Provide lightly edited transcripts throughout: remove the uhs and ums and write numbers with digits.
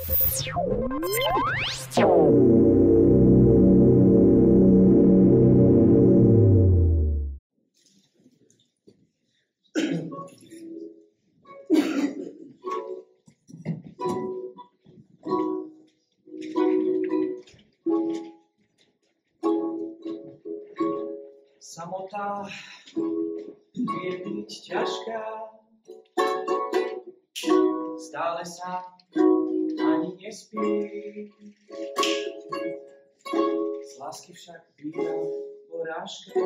Samota vie byť ťažká, stále sa ani nespí. Z lásky však býva porážka.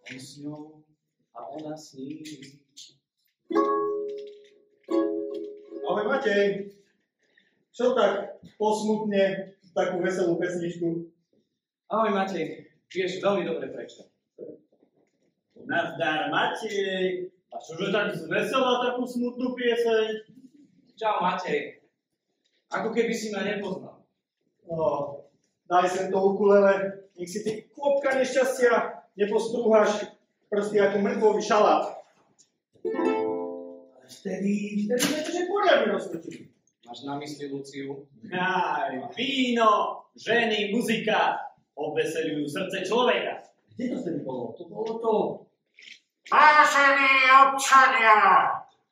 On s ňou a ona s ním. Ahoj Matej, čo tak posmutne takú veselú pesničku? Ahoj Matej, vieš veľmi dobre prečo. Nazdar Matej, a čože tak zvesela takú smutnú pieseň? Čau Matej, ako keby si ma nepoznal. Daj sem to ukulele, nech si ty klopka nešťastia nepostrúhaš prsty ako mŕtvový šalát. Ale vtedy že poriadne roztočí. Máš na mysli Luciu? Aj, víno, ženy, muzika obveseľujú srdce človeka. Kde to vtedy bolo? To bolo to. Vážení občania,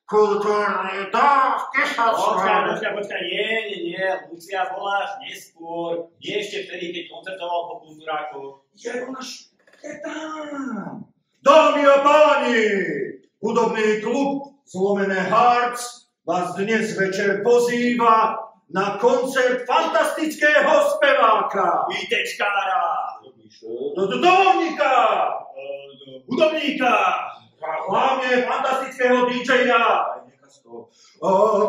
kultúrny dom v Tisocku. Počkaj, nie, Lucia bola až neskôr, nie ešte vtedy, keď koncertoval po kultúrákoch. Je tam. Dámy a páni, hudobný klub Zlomené Hearts vás dnes večer pozýva na koncert fantastického speváka. Výtečkára. Dovníka. Hudobníka. A hlavne fantastického DJ-a.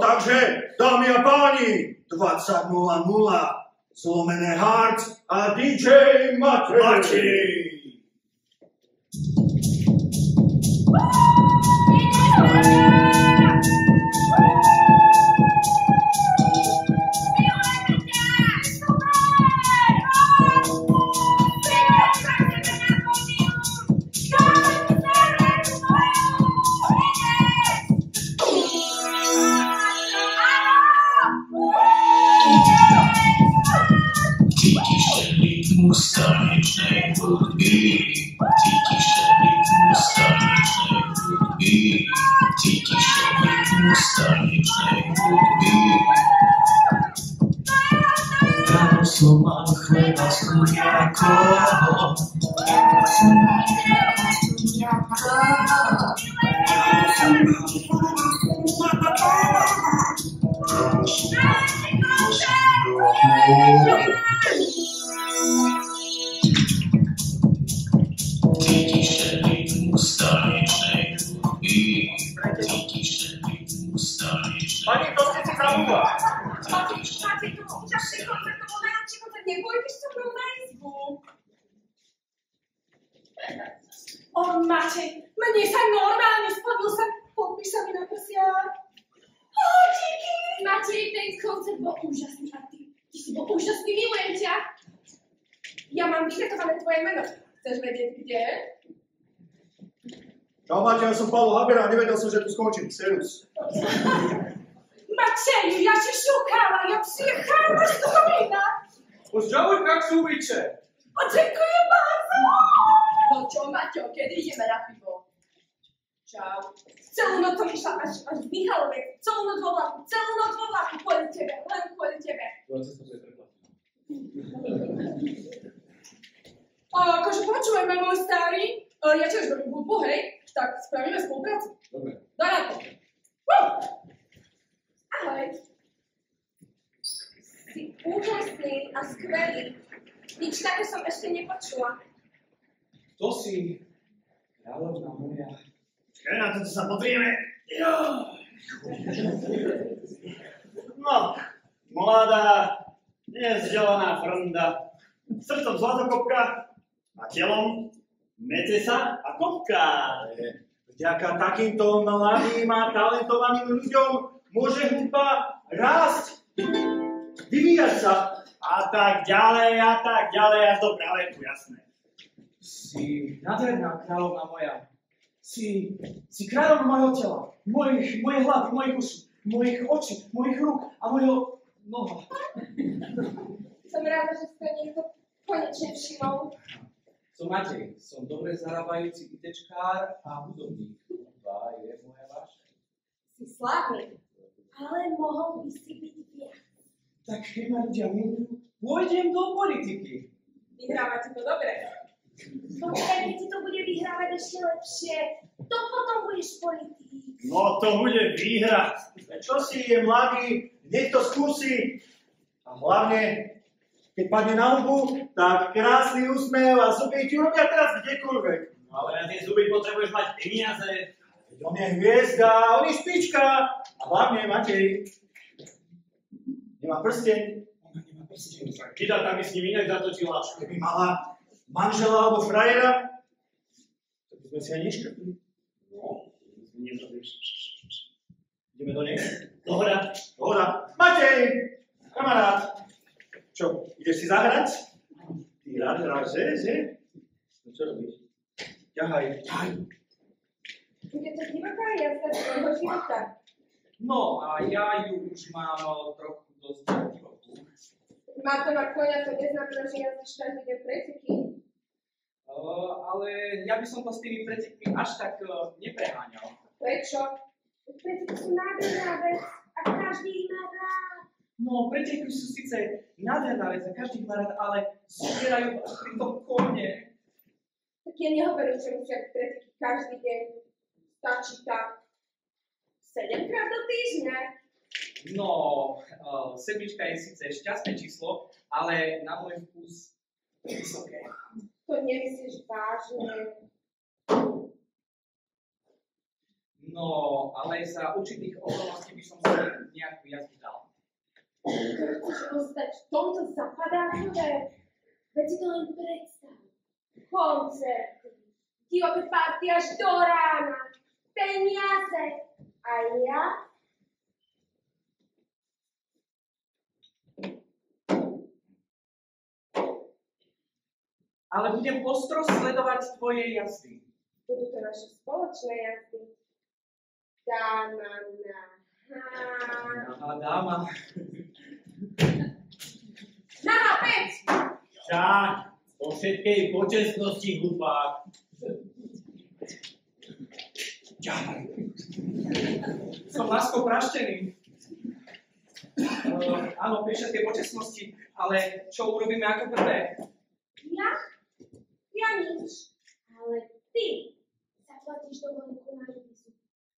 Takže, dámy a páni, 20:00, Zlomené Hearts a DJ Matej. Ustawicznej hudby, tiki szalik ustawicznej hudby, tiki szalik ustawicznej hudby. Rano soma chleba z kuriaką, tiki szalik ustawicznej hudby, tiki szalik ustawicznej. Pani, to ste si zabudla. Máte to úžasný koncert, to bol najlepší koncert, nebojte sa mnou na izbu. Matej, mne sa normálne spadlo sa podpísami na prsiach. Díky! Matej, ten koncert bol úžasný a ty si bol úžasný, milujem ťa. Ja mám vytetované tvoje meno. Chceš vedieť, kde? Čau Matej, ja som Paolo Haber a nevedel som, že tu skončím. Serus. Матею, я же шукала, я przyjechałam z Tucholina. Pozdravуj, jak sú uliče. Dziękuję bardzo. No čo, Maťo, kedy ideme na pivo? Čau. Celú noc som išla až v Michalovec, celú noc vo vlaku, kvôli tebe, len kvôli tebe. Tvoja cesta to je preplatná. Akože počúvaj, môj starý, ja tiež robím hudbu, hej, tak spravíme spoluprácu. Dobre. Daj na to. Ahoj. Si úžasný a skvelý. Nič také som ešte nepočula. To si kráľovná moja. Počkaj, na toto sa pozrieme. No, mladá, nevzdělaná frnda. Srdcom zlatokopka a telom mete sa a kopka. Vďaka takýmto mladým a talentovaným ľuďom môže hudba rásť, vyvíjať sa. A tak ďalej, až do praveku, jasné. Si nádherná kráľovná moja. Si kráľovná mojho tela, mojej hlavy, mojej duši. mojich očí, mojich rúk a mojho noha. Som rada, že si to niekto konečne všimol. Som Matej, som dobre zarábajúci ITčkár a hudobník. Hudba je moja vášeň. Si slávny, ale mohol by si byť viac. Tak keď ma ľudia milujú, pôjdem do politiky. Vyhráva ti to dobre. Počkaj, keď ti to bude vyhrávať ešte lepšie, to potom budeš politik. No to bude výhra. Čo si je mladý, nech to skúsi. A hlavne, keď padne na hubu, tak krásny úsmev a zuby ti urobia teraz kdekoľvek. No ale na tie zuby potrebuješ mať peniaze. Veď on je hviezda, on je špička. A hlavne, Matej, nemá prsteň. Ona nemá prsteň. Kida tam by s ním inak zatočila. Keby mala manžela alebo frajera, tak by sme si aj neškrtli. No, nezrobiš. Ideme do nej? Dohoda. Dohoda. Matej, kamarát. Čo, ideš si zahrať? Ty rád hráš, že? No čo robíš? Ťahaj. Bude to divoká jazda tvojho života. No a ja ju už mám trochu dosť divokú. Má to na konia, to neznamená, že jazdíš každý deň preteky. Ale ja by som to s tými pretekmi až tak nepreháňal. Prečo? Preteky sú nádherná vec a každý ich má rád. No, preteky sú síce nádherná vec a každý ich má rád, ale zbierajú pritom kone. Tak ja nehovorím, že musia byť preteky každý deň. Stačí tak 7-krát do týždňa. No, sedmička je síce šťastné číslo, ale na môj vkus vysoké. To nemyslíš vážne. No, ale za určitých okolností by som si nejakú jazdu dal. Chceš ostať v tomto zapadáčové? Veď si to len predstav. Koncerty, divoké party až do rána, peniaze. A ja? Ale budem ostro sledovať tvoje jazdy. Budú to naše spoločné jazdy. Dáma na Aha, dáma. Na päť! Však, po všetkej počestnosti, hlupák. Ďalej. Som lásko praštený. Áno, pri všetkej počestnosti, ale čo urobíme ako prvé? Ja? Ja nič. Ale ty zaplatíš dovolenku na revízu.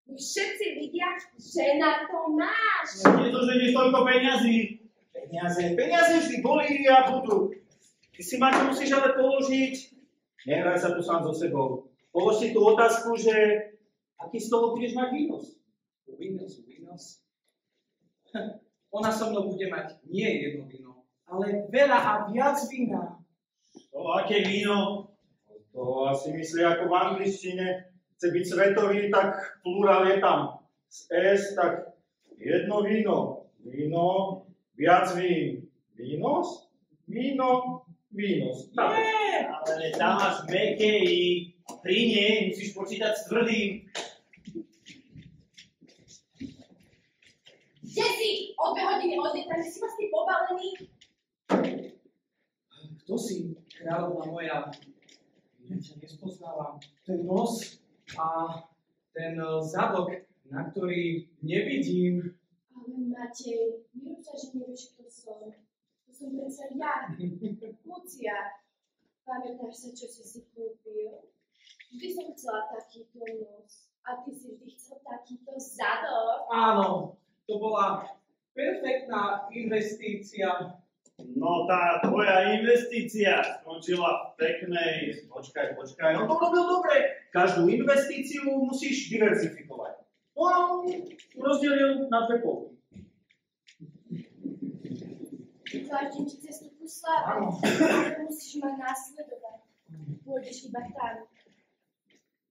Nech všetci vidia, že na to máš. Nie to, že nie toľko peňazí. Peniaze vždy boli a budú. Ty si ma to musíš ale položiť. Nehraj sa tu sám so sebou. Polož si tú otázku, že aký z toho budeš mať výnos? Výnos. Ona so mnou bude mať nie jedno víno, ale veľa a viac vína. To aké víno? To asi myslí ako v angličtine. Chce byť svetový, tak plurál je tam. Z S, tak jedno víno. Víno, viac vín. Vínos? Víno, vínos. Tak. Nie, ale tam máš meké I. Pri nej musíš počítať s tvrdým. Kde si? O 2 hodiny odlietame, si vlastne pobalený. Kto si, kráľovna moja? Ja ťa nespoznávam. Ten nos a ten zadok, na ktorý nevidím. Ale Matej, nerob sa, že nevieš, kto som. To som predsa ja, Lucia. Pamätáš sa, čo si kúpil? Vždy som chcela takýto nos. A ty si vždy chcel takýto zadok. Áno, to bola perfektná investícia. No tá tvoja investícia skončila v peknej... Počkaj. On to robil dobre. Každú investíciu musíš diverzifikovať. No a on rozdelil na 2 polky. Vytláčim ti cestu ku sláve, Áno. ale musíš ma následovať. Pôjdeš iba tam,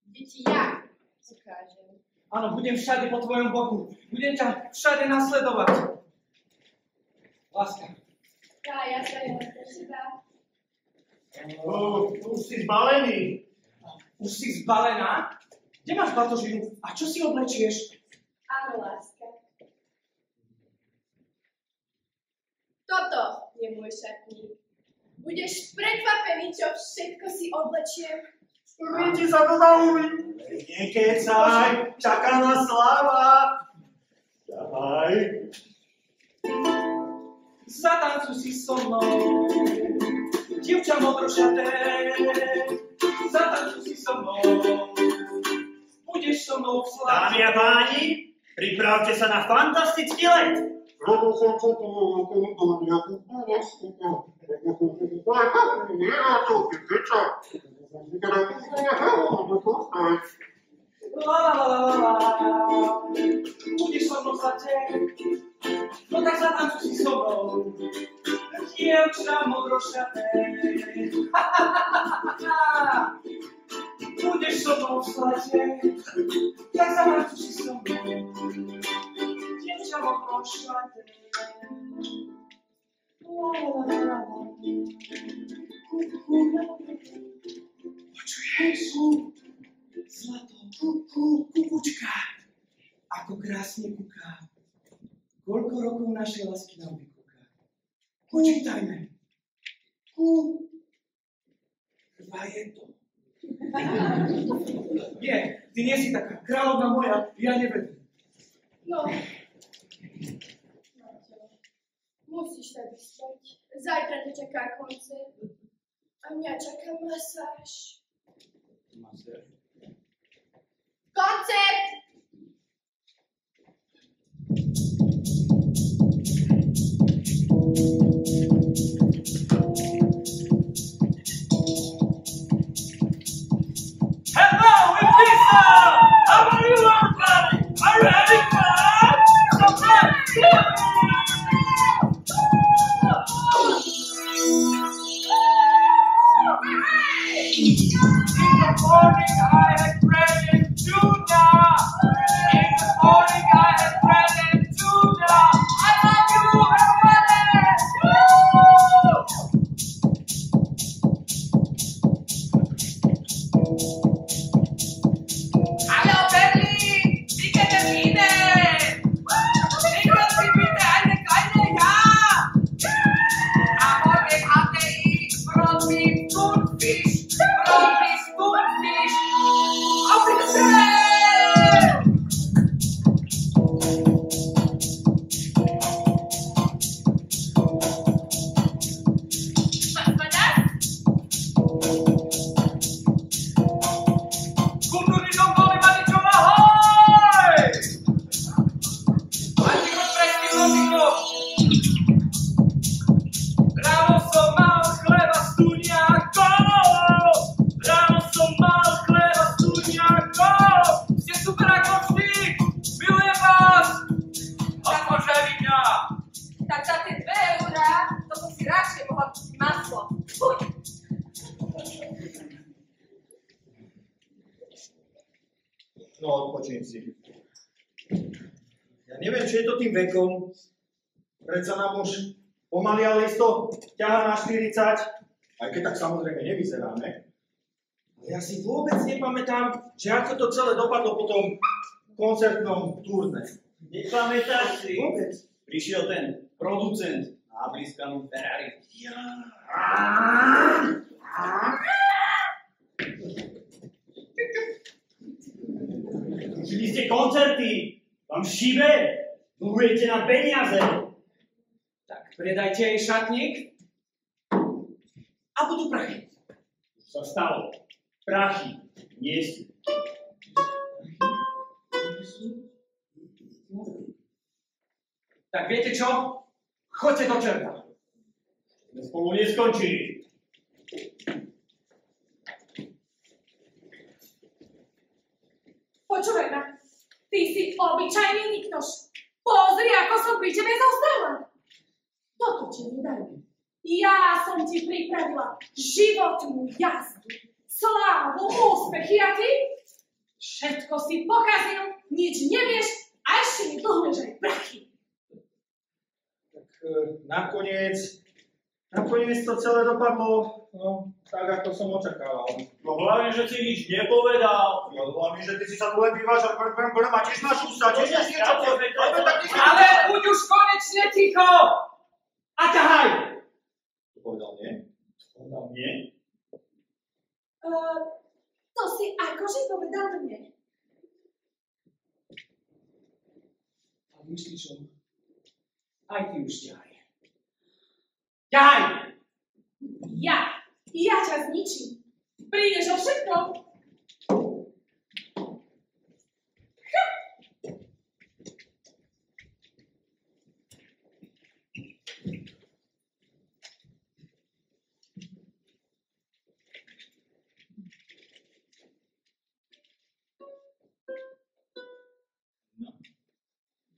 kde ti ja ukážem. Áno, budem všade po tvojom boku. Budem ťa všade nasledovať. Láska. Tá, ja sa jen pre teba. Už si zbalený. Už si zbalená? Kde máš batožinu? A čo si oblečieš? Áno, láska. Toto je môj šatník. Budeš prekvapený, čo všetko si oblečiem. Víti sa to zaumí. Nekecaj, čaká nás sláva. Ďahaj. Zatancuj si so mnou, dievča modrošaté. Zatancuj si so mnou, budeš so mnou v slave. Dámy a páni, pripravte sa na fantastický let. Budeš so mnou zlaté, no tak zatancuj si so mnou, dievča modrošaté. Budeš so mnou v slate, tak zatancuj si so mnou, dievča modrošaté. Počuješ? Zlato, kukučka, ako krásne kuká. Koľko rokov našej lásky nám vykúka. Počítajme. Dva je to. Nie, ty nie si taká kráľovna moja, ja nevedem. No. Musíš sa vyspať. Zajtra ťa čaká koncert. A mňa čaká masáž. Koncert! Hello, Ibiza! How are you, everybody? Are you having fun? So fun! In the morning I had bread and tuna. In the morning I had bread and tuna. I love you, everybody! Hallo Berlin, wie geht es Ihnen? Singen Sie bitte eine kleine Ja. Am Morgen hatte ich Brot mit Thunfisch. Brot mit Thunfisch. Auf Wiedersehen! Was war das? Kulturní dom Dolly Maničov, ahoj! Antikon prejsky vlodíkov. Ráno som mal chleba s tuňákom. Ráno som mal chleba s tuňákom. Ste super ako vždy, milujem vás. Odpočali mňa. Tak za tie 2 eurá, to som si radšej mohla kúpiť maslo. Fuj! No, odpočím si. Ja neviem, či je to tým vekom. Predsa nám už pomaly, ale isto ťahá na 40. Aj keď tak samozrejme nevyzeráme. Ale ja si vôbec nepamätám, že ako to celé dopadlo po tom koncertnom turné. Nepamätáš si? Vôbec. Prišiel ten producent na blízkanú Ferrari. Žili ste koncerty, vám šibe, dlhujete na peniaze. Tak predajte jej šatník a budú prachy. Už sa stalo. Prachy nie sú. Tak viete čo? Choďte do čerta. Sme spolu neskončili. Počúvaj ma, ty si obyčajný niktoš. Pozri, ako som pri tebe zostala. Toto ti nedajú. Ja som ti pripravila životnú jazdu, slávu, úspechy a ty? Všetko si pokazil, nič nevieš a ešte mi dlhuješ aj prachy. Tak nakoniec to celé dopadlo, no, tak ako som očakával. No hlavne, že si nič nepovedal. No hlavne, že ty si sa tu len vyvážal, budem mať tiež našu sa, tiež niečo povedať. Ale buď už konečne ticho! A ťa mne? To si akože povedal mne. A myslíš som, aj ty už ťahaj. Ťahaj! Ja ťa zničím. Prídeš o všetko.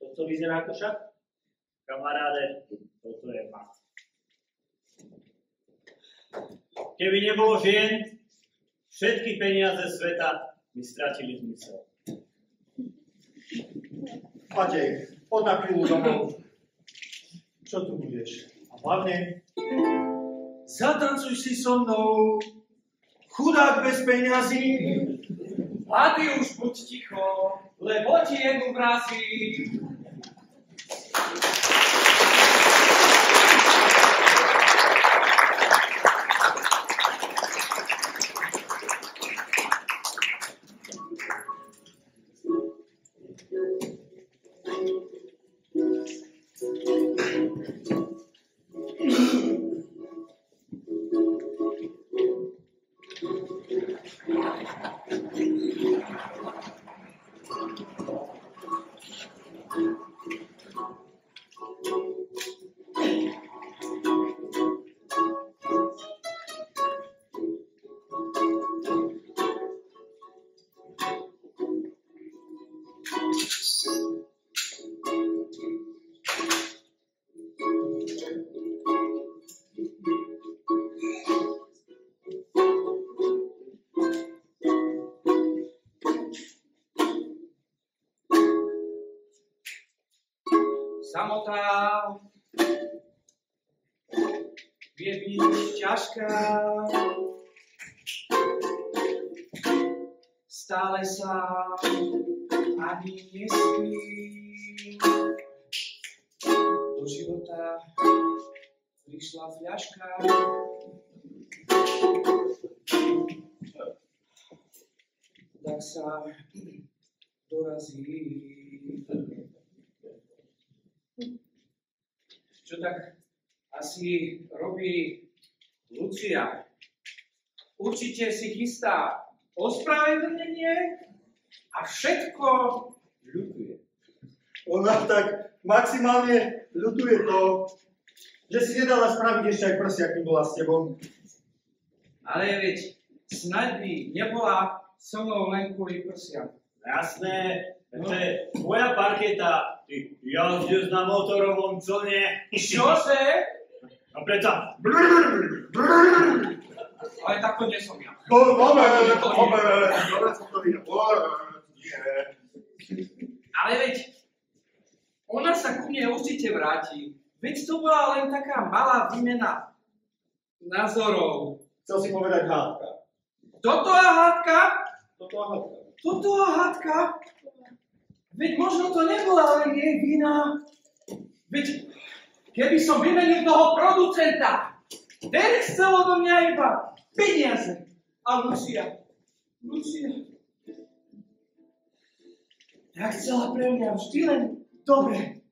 Toto vyzerá ako šach? Kamaráde, toto je mat. Keby nebolo žien, všetky peniaze sveta by stratili zmysel. Matej, poď na chvíľu domov. Čo tu budeš? A hlavne, zatancuj si so mnou, chudák bez peňazí. A ty už buď ticho, lebo ti jednu vrazí. Samota vie byť ťažká, stále sa ani nespí. Do života prišla fľaška, tak sa dorazí. Čo tak asi robí Lucia? Určite si chystá ospravedlnenie a všetko ľutuje. Ona tak maximálne ľutuje to, že si nedala spraviť ešte aj prsia, kým bola s tebou. Ale veď snaď by nebola so mnou len kvôli prsiam. Jasné, to je moja parketa. Ty jazdíš na motorovom člne. Čože? No preto. Ale takto nie som ja. Ale veď, ona sa ku mne určite vráti. Veď to bola len taká malá výmena názorov. Chcel si povedať hádka. Toto a hádka? Toto a hádka. Toto a hádka? Veď možno to nebola len jej vina. Veď keby som vymenil toho producenta, ten chcel odo mňa iba peniaze. A Lucia. Tak chcela pre mňa vždy len dobre.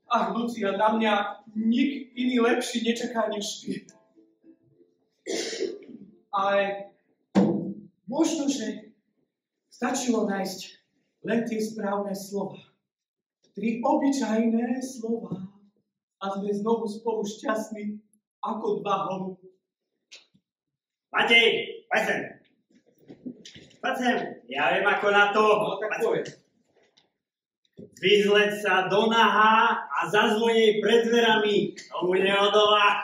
Ach, Lucia, na mňa nik iný lepší nečaká než ty. Ale možno, že stačilo nájsť len tie správne slova. 3 obyčajné slova a sme znovu spolu šťastní ako 2 holubky. Matej, poď sem. Poď sem, ja viem ako na to. No tak povedz. Vyzleď sa do naha a zazvonej pred dverami. Tomu neodolá.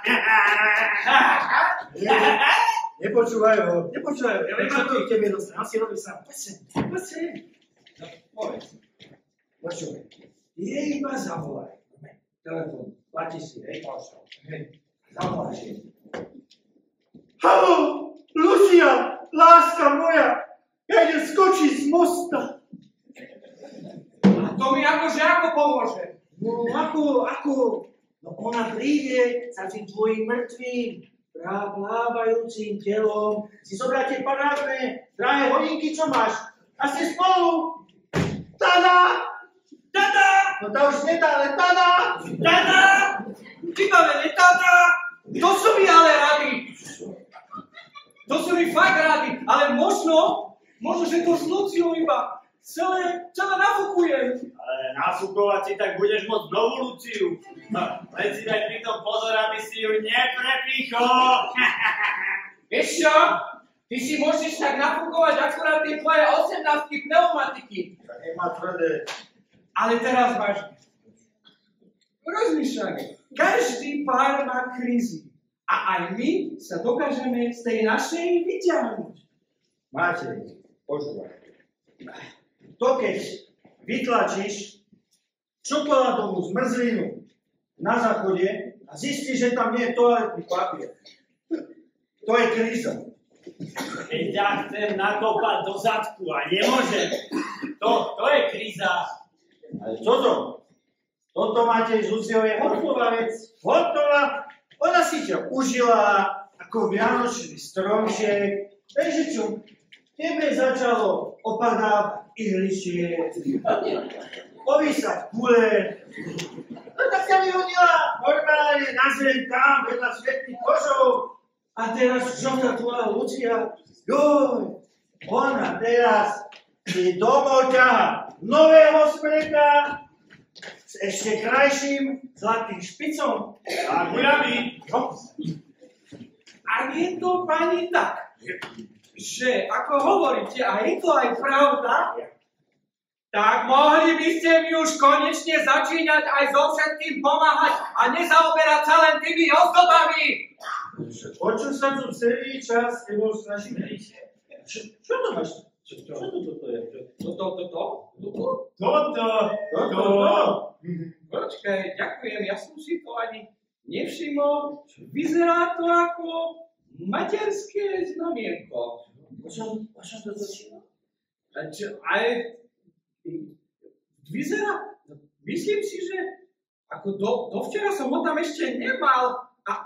Nepočúvaj ho. Ja viem, Čo ako to k tebe dostane? On si robí sám. Poď sem. No, povedz. Počúvaj. Jej iba zavolaj. Telefón. Platí si, hej, paušal. Hej. Zavoláš jej. Haló, Lucia, láska moja. Ja idem skočiť z mosta. A to mi akože ako pomôže? No ako? No ona príde za tým tvojim mŕtvým plávajúcim telom si zobráte parádne drahé hodinky, čo máš. A ste spolu. Tada! Tada! No to už nie tá, ale tada! Tada! Vybavenie, tada! To sú mi ale rady. To sú mi fakt rady, ale možno, že to s Luciou iba celé nafúkujem. Ale nafúkovať si tak budeš môcť novú Luciu. Len si daj pri tom pozor, aby si ju neprepichol. Vieš čo? Ty si môžeš tak nafúkovať akurát tie tvoje 18 pneumatiky. Tak nemá tvrdé. Ale teraz vážne. Rozmýšľaj. Každý pár má krízy. A aj my sa dokážeme z tej našej vyťahnuť. Máte, počúvaj. To keď vytlačíš čokoládovú zmrzlinu na záchode a zistíš, že tam nie je toaletný papier. To je kríza. Keď ťa chcem nakopať do zadku a nemôžem, to je kríza. Ale toto máte z Luciou je hotová vec. Hotová. Ona si ťa užila ako vianočný stromček. Takže čo? Tebe začalo opadávať ihličie, povísať kule. No tak ťa vyhodila normálne na zem tam, vedľa svetných kožov. A teraz čo tá tvoja Lucia? Joj, ona teraz si domov ťaha nového smreka s ešte krajším zlatým špicom. A guľami. A je to, pani, tak, že ako hovoríte, a je to aj pravda, tak mohli by ste mi už konečne začínať aj so všetkým pomáhať a nezaoberať sa len tými ozdobami. O čo sa tu celý čas s tebou snažíme? Čo to máš? Čo toto je? Toto? Počkaj, ďakujem, ja som si to ani nevšimol. Vyzerá to ako materské znamienko. O čom to začína? Ale vyzerá, myslím si, že ako dovčera som ho tam ešte nemal a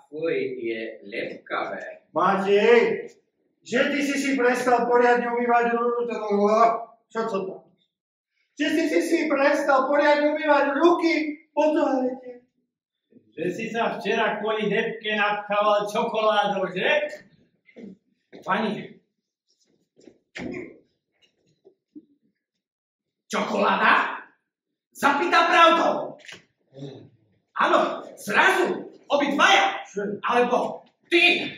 fuj, je lepkavé. Matej, že ty si prestal poriadne umývať čo to tam? Že ty si prestal poriadne umývať ruky po toalete. Že si sa včera kvôli depke napchával čokoládou, že? Pani, čokoláda? Zapýta pravdou. Áno, zrazu, obidvaja. Alebo ty.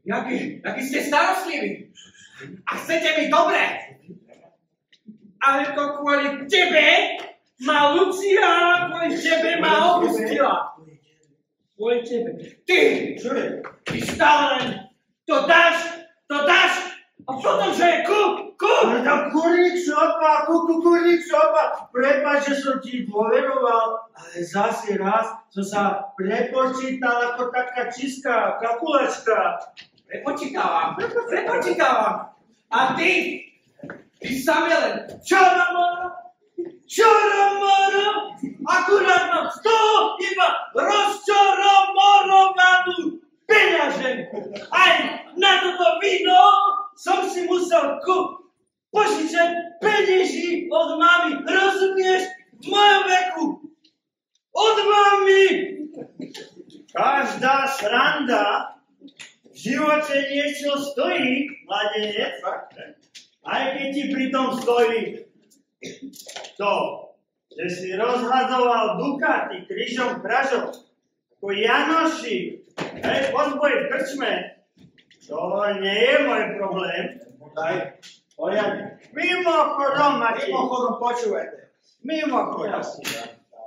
Jaký ste starostliví. A chcete mi dobre. Ale to kvôli tebe ma Lucia, kvôli tebe ma opustila. Kvôli tebe. Ty. Čo je? Ty stále len to dáš. A potom, že je Ale tam kurník šopa. Prepáč, že som ti dôveroval, ale zase raz som sa prepočítal ako taká čistá kalkulačka. Prepočítavam. A ty same len čoramoro, akurát mám z toho iba rozčoromorovanú peňaženku. Aj na toto víno som si musel požičať peniazy od mami. Rozumieš? V mojom veku. Od mami. Každá sranda v živote niečo stojí, mladenec. Aj keď ti pri tom stojí to, že si rozhazoval Ducati krížom krážom ako Janoši, pozboj v krčme, to nie je môj problém. Daj, poriadne. Mimochodom, Matej. Počúvajte. Mimochodom.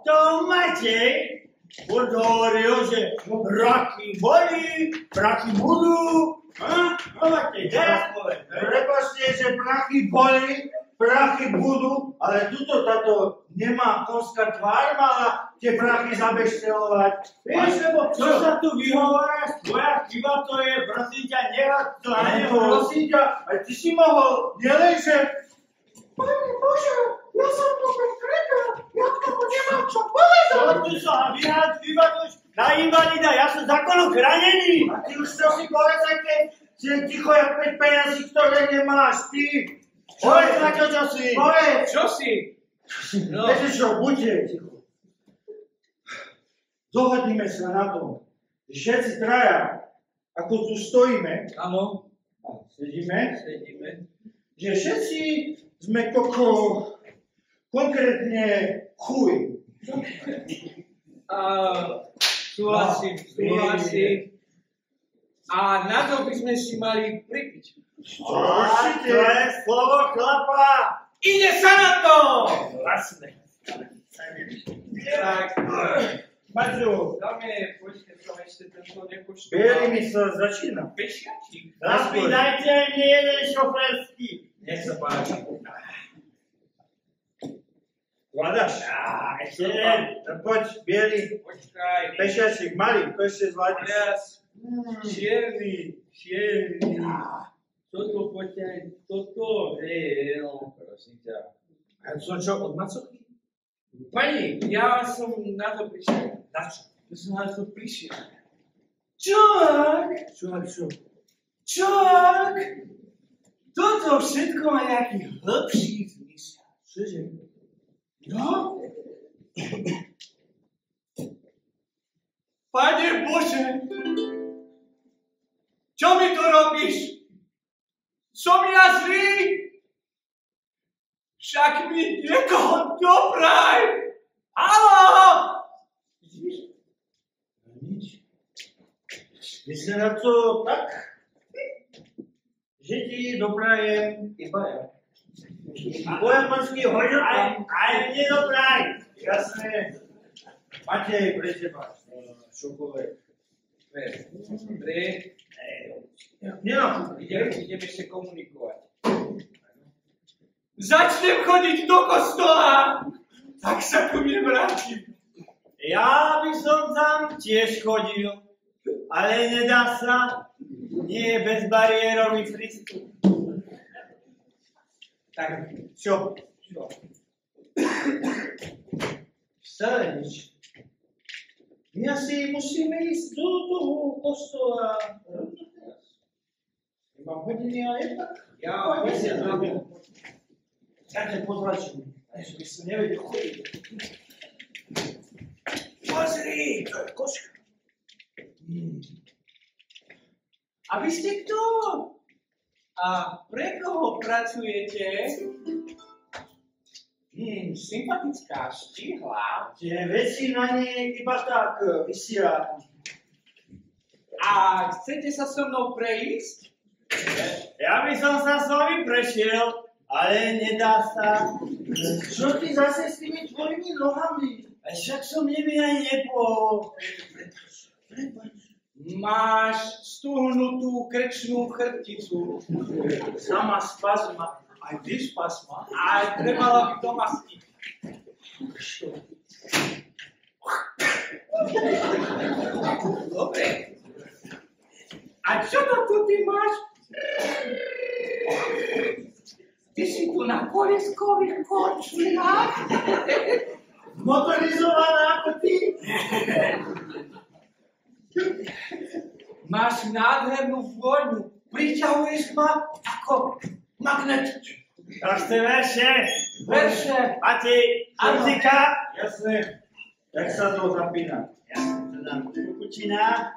To Matej furt hovoril, že raky boli, raky budú. No Matej, teraz povedz. Prepačte, že prachy boli, prachy budú, ale tuto táto nemá konská tvár, mala tie prachy zabeštelovať. Vieš, lebo Čo sa tu vyhováraš? Tvoja chyba to je, prosím ťa, nerad to prosím ťa, aj ty si mohol, nielenže... Pane Bože, ja som to prekrytal, ja k tomu nemám čo povedať. Tu sa vyhaduješ Tá invalida, ja som zákonom chránený. A ty už čo si povedz, aké si ticho jak 5 peniazí, ktoré nemáš, ty. Povedz na čo si. Povedz. Čo si? No. Viete čo, buďte ticho. Dohodnime sa na tom, že všetci traja, ako tu stojíme, Áno. a sedíme, že všetci sme konkrétne chuj. Súhlasím. A na to by sme si mali pripiť. To je slovo chlapa. Ide sa na to! Vlastne. Tak, Maťo, dáme, počkaj, som ešte tento nepočtoval. bielý mi sa začína. Pešiačík. Chlapi, dajte mi jeden šoferský. Nech sa páči. Vládaš? Ešte jeden. Poď, bielý, Počkaj. pešiačik, malý, to ešte zvládneš. Yes. Čierny. Toto poďaj, toto, prosím ťa. A som čo, od macovky? Pani, ja som na to prišiel. Na čo? Ja som na to prišiel. Čak! Toto všetko má nejaký hlbší zmysel. Čože? No? Pane Bože! Čo mi to robíš? Som ja zlý? Však mi niekoho dopraj! Haló! Vidíš? Nič. Myslím na to tak, že ti doprajem iba ja. Tvoj panský hodil Aj mne dobraj. Jasné. Matej, pre teba. Čokoľvek. Dobre. Nenachúpaj. Ideme ešte komunikovať. Začnem chodiť do kostola, tak sa ku mne vrátim. Ja by som tam tiež chodil, ale nedá sa. Nie je bezbariérový prístup. Tak, čo? Stále nič. My asi musíme ísť do toho kostola rovno teraz. Nemám hodiny a je tak? Ja Poďme. Ja ťa pozvačím. Až by som nevedel chodiť. Pozri, to je koška. A vy ste kto? A pre koho pracujete? Sympatická, štíhla. Tie veci na nej iba tak vysia. A chcete sa so mnou prejsť? Ja by som sa s vami prešiel, ale nedá sa. Čo ty zase s tými tvojimi nohami? A však som nimi aj nepohol. Máš stuhnutú krčnú chrbticu. Sama spazma. Aj ty spazma. A trebalo by to mastiť. Dobre. A čo to tu ty máš? Ty si tu na koleskových kočniach? Motorizovaná ako ty? Máš nádhernú vôňu. Priťahuješ ma ako magnet. Ja chce verše. Verše. Matej, muzika. Jasné. Jak sa to zapína? Ja to dám kukučina.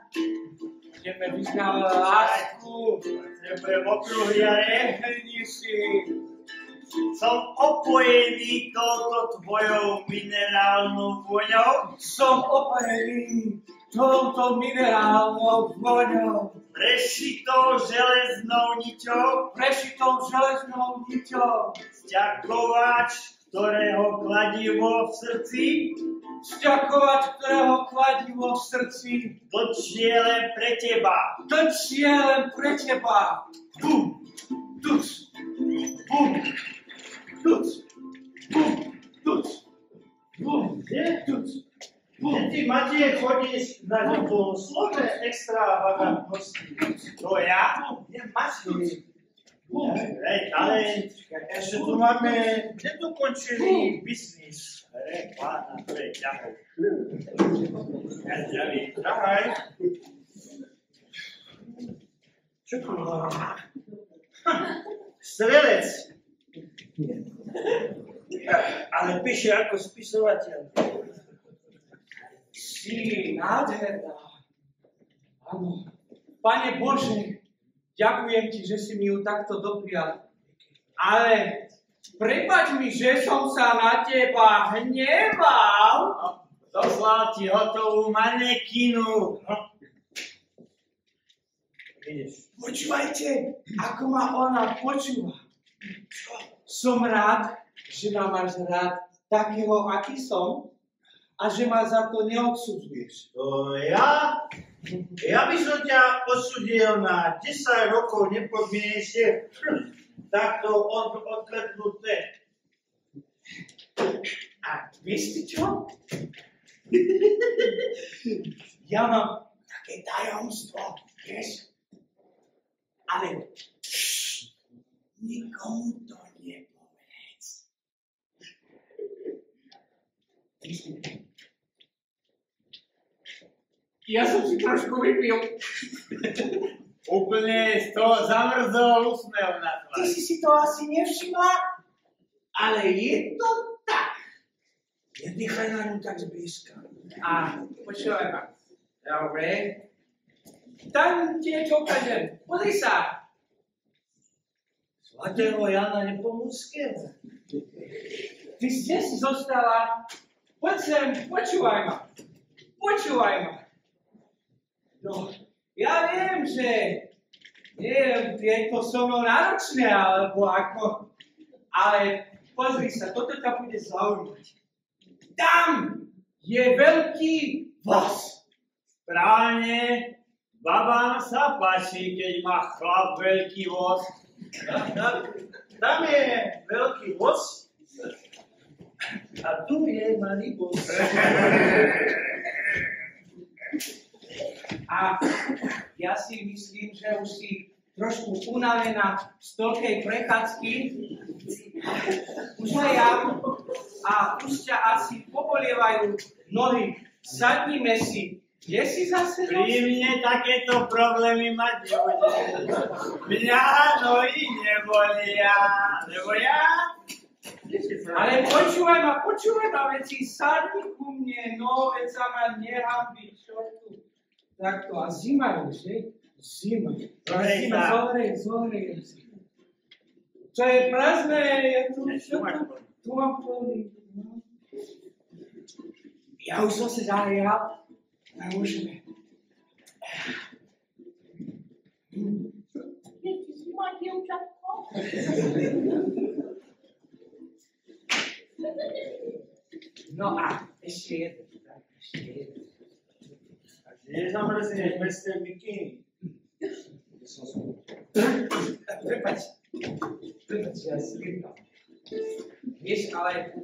Ideme vyznávať lásku. Potrebujem okruhy, ale Nechni si. som opojený touto tvojou minerálnou vôňou. Som operený touto minerálnou voňou. Prešitou železnou niťou. Prešitou železnou niťou. Sťakovač, ktorého kladivo v srdci. Sťakovač, ktorého kladivo v srdci. Tlčie len pre teba. Tlčie len pre teba. Bum, tuc, bum, tuc, bum, tuc, bum, tuc. Kde ty, Matej, chodíš na toto slove extravagantnosti? To ja? Je Matej. Hej, talent. Ešte tu máme nedokončený biznis. Pána, to je ťahov. Ja ťahím. Ťahaj. Čo tu mám? Strelec. Ale píše ako spisovateľ. Si nádherná. Áno. Pane Bože, ďakujem ti, že si mi ju takto doprial. Ale prepáč mi, že som sa na teba hneval. Doslal ti hotovú manekínu. Vidíš. Počúvajte, ako ma ona počúva. Som rád, že ma máš rád takého, aký som, a že ma za to neodsudzuješ. Ja by som ťa odsudil na 10 rokov nepodmienejšie takto odklepnuté. A vieš čo? Ja mám také tajomstvo, vieš? Ale nikomu to nepovedz. Ja som si trošku vypil. Úplne z toho zamrzol úsmev na Ty tvári. si to asi nevšimla, ale je to tak. Nedýchaj na ňu tak zblízka. A počúvaj ma. Dobre. Tam ti niečo ukážem. Pozri sa. Svatého Jana Nepomuckého. Ty kde si zostala? Poď sem, počúvaj ma. Počúvaj ma. No, ja viem, že je to so mnou náročné, alebo ako, ale pozri sa, toto ťa bude zaujímať. Tam je veľký voz. Správne, babám sa páči, keď má chlap veľký voz. Tam je veľký voz A tu je malý voz. A ja si myslím, že už si trošku unavená z toľkej prechádzky. Už aj ja. A už ťa asi pobolievajú nohy. Sadnime si. Kde si zase? Pri mne takéto problémy mať nebude. Mňa nohy nebolia. Lebo ja... Ale počúvaj ma, veď si sadni ku mne, no, veď sa ma nehambí, čo tu. Takto, a zima je, že? Zima. Zohrej. To je prázdne, je tu, čo tu? Tu mám plný. No. Ja už som sa zahrial, a môžeme. Je tu zima, dievčatko? No a ešte jeden. Nezamrzneš bez tej bikiny. Prepač, ja si vypal. Vieš, ale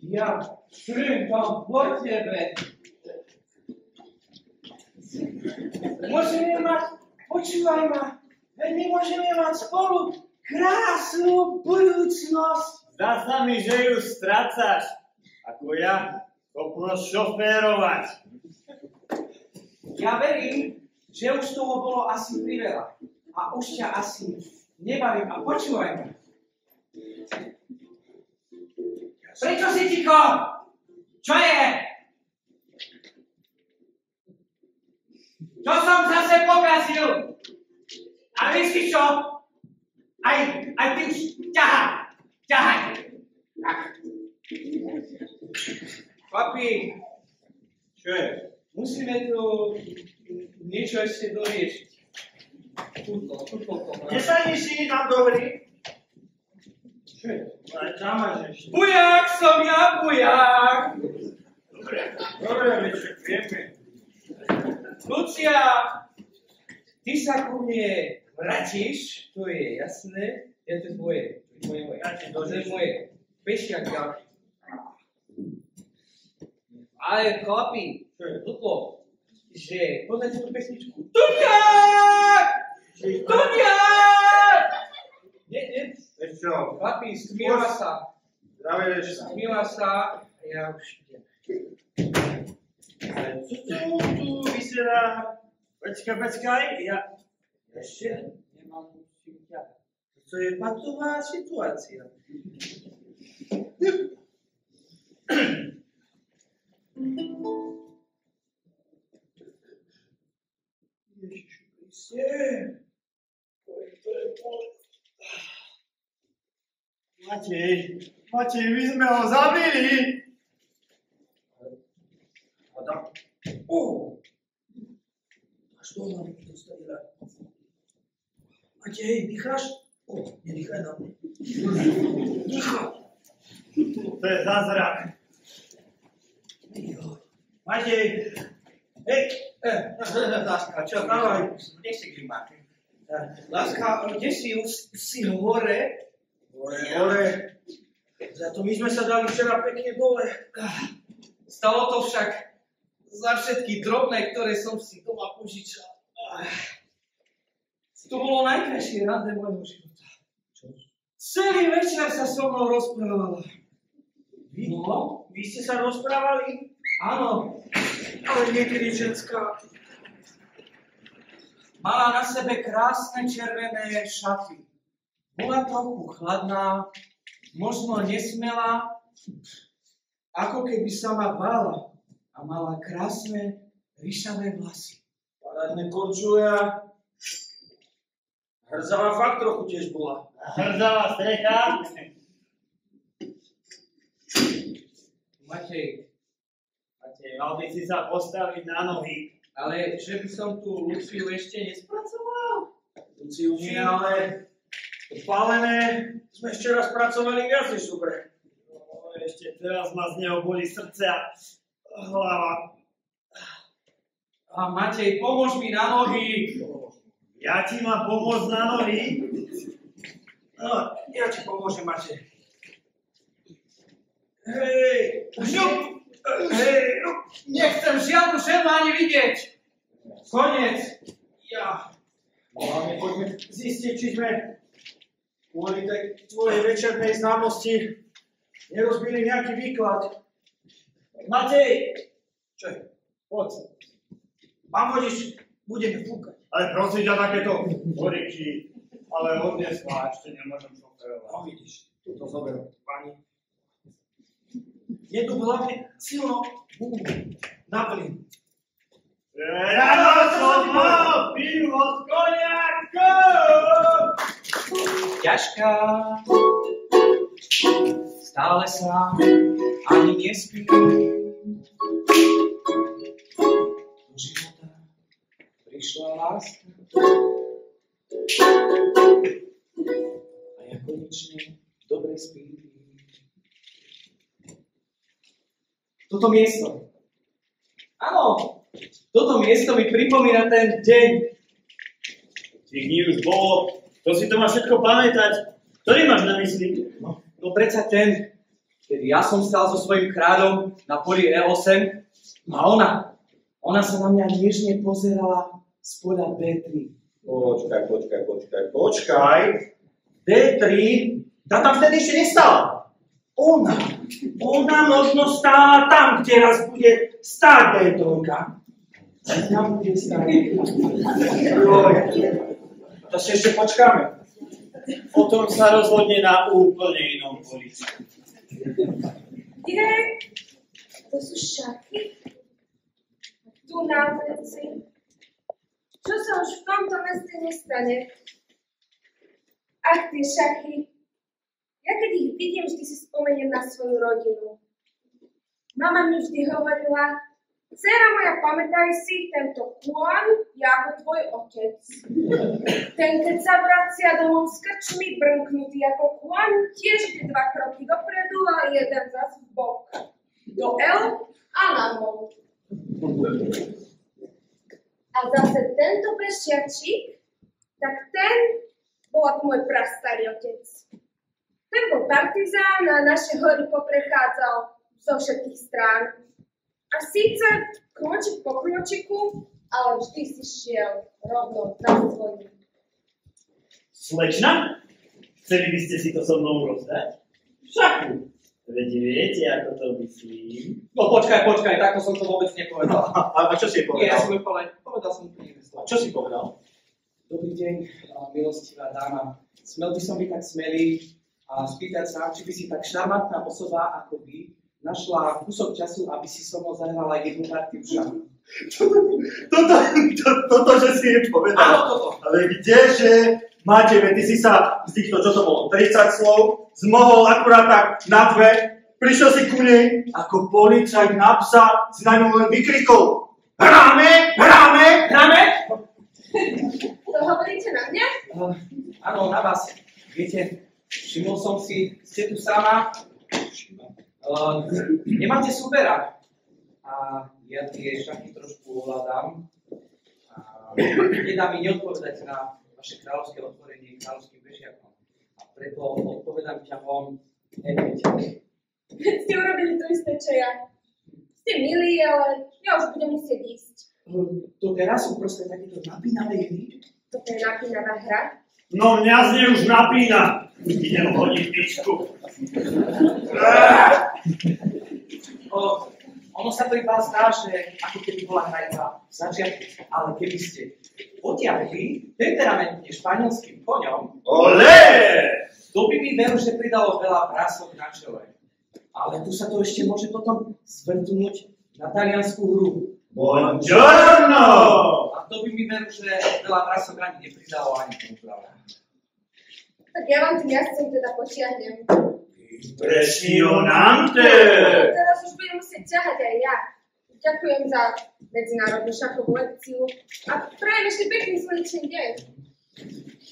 ja čujem tam po tebe. Môžeme mať, počúvaj ma, veď my môžeme mať spolu krásnu budúcnosť. Zdá sa mi, že ju strácaš, ako ja, schopnosť šoférovať. Ja verím, že už toho bolo asi priveľa a už ťa asi nebavím. A počúvaj ma. Prečo si ticho? Čo je? Čo som zase pokazil? A vieš si čo? Aj ty už ťahaj. Tak. Papi, Čo je? musíme tu niečo ešte doriešiť. Tuto. Nesadni si tam do hry. Čo je? Ale tam máš ešte. Bujak som ja, bujak! Dobre, večer, vieme. Lucia, ty sa ku mne vrátiš, to je jasné. Je to tvoje. Moje. To je moje. Pešiak ďalší. Ale chlapi, tuto, že poznáte tú pesničku. Tuniak! Nie. Vieš čo? Chlapi, smieva sa. Zdraveješ sa. Milá sa, ja už idem. Co tu vyzerá? Počkaj, ja ešte nemám ťa. To je patová situácia. Ježišu Kriste. Matej, my sme ho zabili. Adam. Až to nám dostavila. Matej, dýcháš? Nedýchaj na mne. Dýchaj. To je zázrak. Matej. Láska, čo? Dávaj. Nech si grimá. Láska, kde si hore? Hore. Za to my sme sa dali včera pekne dole. Stalo to však za všetky drobné, ktoré som si doma požičal. To bolo najkrajšie rande môjho života. Čo? Celý večer sa so mnou rozprávala. Vy ste sa rozprávali? Áno, ale niekedy ženská. Mala na sebe krásne červené šaty. Bola trochu chladná, možno nesmelá, ako keby sa ma bála a mala krásne ryšavé vlasy. Parádne korčulia. Hrzavá fakt trochu tiež bola. Hrzavá strecha. Matej, Mal by si sa postaviť na nohy. ale že by som tú Luciu ešte nespracoval? Luciu nie, ale pálené sme ešte raz pracovali viac než dobre. No, ešte teraz ma z neho boli srdce a hlava. A Matej, pomôž mi na nohy. Ja ti mám pomôcť na nohy? No, ja ti pomôžem, Matej. Hej, nechcem žiadnu ženu ani vidieť. Koniec. Poďme zistiť, či sme kvôli tej tvojej večernej známosti nerozbili nejaký výklad. Matej! Čo je? Poď. Mám vodič, budeme fúkať. Ale prosím ťa takéto horiči, ale odnes ma, ešte nemôžem šoferovať. No vidíš, túto zoberú pani. Je tu hlavne silno na plyn. Ráno som mal pivo s koniakom! Ťažká, stále sám, ani nespím. Do života prišla láska a ja konečne dobre spím. Toto miesto. Áno, toto miesto mi pripomína ten deň. Tých dní už bolo, to si to má všetko pamätať. Ktorý máš na mysli? No predsa ten, kedy ja som stál so svojím kráľom na poli E8 a ona sa na mňa nežne pozerala z poľa D3. Počkaj. D3? Tá tam vtedy ešte nestala. Ona možno stála tam, kde raz bude stáť D3. Tam bude stáť. To si ešte počkáme. O tom sa rozhodne na úplne inom poli. To sú šachy. Tu na veci. Čo sa už v tomto meste nestane? Ach, tie šachy. Ja keď ich vidím, vždy si spomeniem na svoju rodinu. Mama mi vždy hovorila, dcera moja, pamätaj si, tento kôň je ako tvoj otec. Ten, keď sa vracia domov s krčmi brnknutý ako kôň, tiež ide 2 kroky dopredu a 1 zas v bok. Do L a na mol. A zase tento pešiačik, tak ten bol ako môj prastarý otec. Ten bol partizán a naše hory poprechádzal zo všetkých strán. A síce krôčik po krôčiku, ale vždy si šiel rovno za svojím. Slečna? Chceli by ste si to so mnou rozdať? Šachu. Veď viete, ako to myslím. No počkaj, takto som to vôbec nepovedal. A čo si jej Nie, ja povedal? som ju povedal som úplne iné slovo. Čo si povedal? Dobrý deň, milostivá dáma. Smel by som byť tak smelý a spýtať sa, či by si tak šarmantná osoba ako vy našla kúsok času, aby si so mnou zahrala jednu partiu šachu. Toto, že si jej povedal. Áno, toto. Ale kdeže, Matej, ty si sa z týchto, čo to bolo, 30 slov, zmohol akurát tak na dve, prišiel si ku nej, ako policajt na psa, si na ňu len vykrikol. Hráme! To hovoríte na mňa? Áno, na vás. Viete, všimol som si, ste tu sama. Nemáte supera. A ja tie šachy trošku ovládam. Nedá mi neodpovedať na vaše kráľovské otvorenie kráľovským bežiakom. A preto odpovedám ťahom N5. Ste urobili to isté, čo ja. Ste milí, ale ja už budem musieť ísť. To teraz sú proste takéto napínavé hry. Toto je napínavá hra. No mňa z nej už napína. Idem hodiť tyčku. Ono sa to iba zdá, že ako keby bola hra iba v začiatku, ale keby ste potiahli temperamentne španielským koňom, Olé! to by mi veru, že pridalo veľa vrások na čele. Ale tu sa to ešte môže potom zvrtnúť na taliansku hru. Buongiorno! A to by mi veru, že veľa vrások ani nepridalo ani tomu práve. Tak ja vám tým jazdcom teda potiahnem. Impresionante! Teraz už budem musieť ťahať aj ja. Ďakujem za medzinárodnú šachovú lekciu a prajem ešte pekný slnečný deň.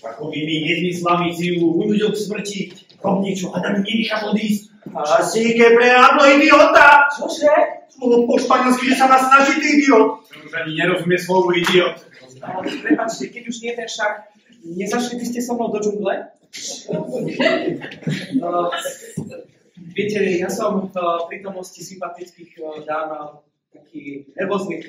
Šachovými nezmyslami si ju ľuďom smrti. Kom niečo, hada mi nenechám odísť. Así que prehablo, idiota! Čože? Po španielsky, že sa nás snaží, ty idiot! Už ani nerozumie slovu idiot. Ale prepáčte, keď už nie ten šach, nezašli by ste so mnou do džungle? Viete, ja som v prítomnosti sympatických dám taký nervózny.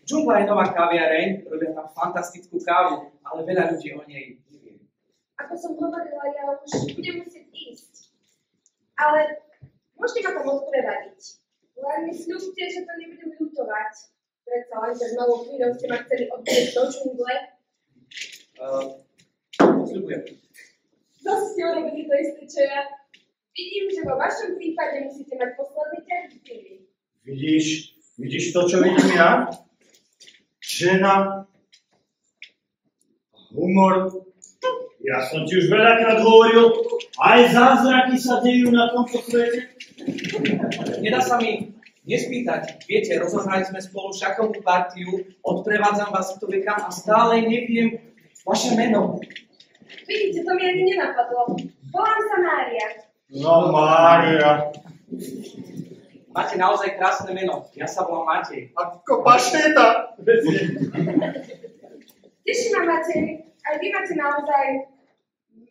Džungla je nová kaviareň, robia tam fantastickú kávu, ale veľa ľudí o nej nevie. Ako som hovorila, ja už budem musieť ísť. Ale môžete ma tam odprevadiť. Len mi sľubte, že to nebudem ľutovať. Predsa len pred malou chvíľou ste ma chceli odviesť do džungle. Sľubujem. Zase ste urobili to isté, čo ja. Vidím, že vo vašom prípade musíte mať posledný ťah chvíli. Vidíš to, čo vidím ja? Žena, humor. Ja som ti už veľakrát hovoril, aj zázraky sa dejú na tomto svete. Nedá sa mi nespýtať. Viete, rozohrali sme spolu šachovú partiu, odprevádzam vás to vekam a stále neviem vaše meno. Vidíte, to mi ani nenapadlo. Volám sa Mária. No, Mária. Máte naozaj krásne meno. Ja sa volám Matej. Ako pašteta. Teší ma, Matej. Aj vy máte naozaj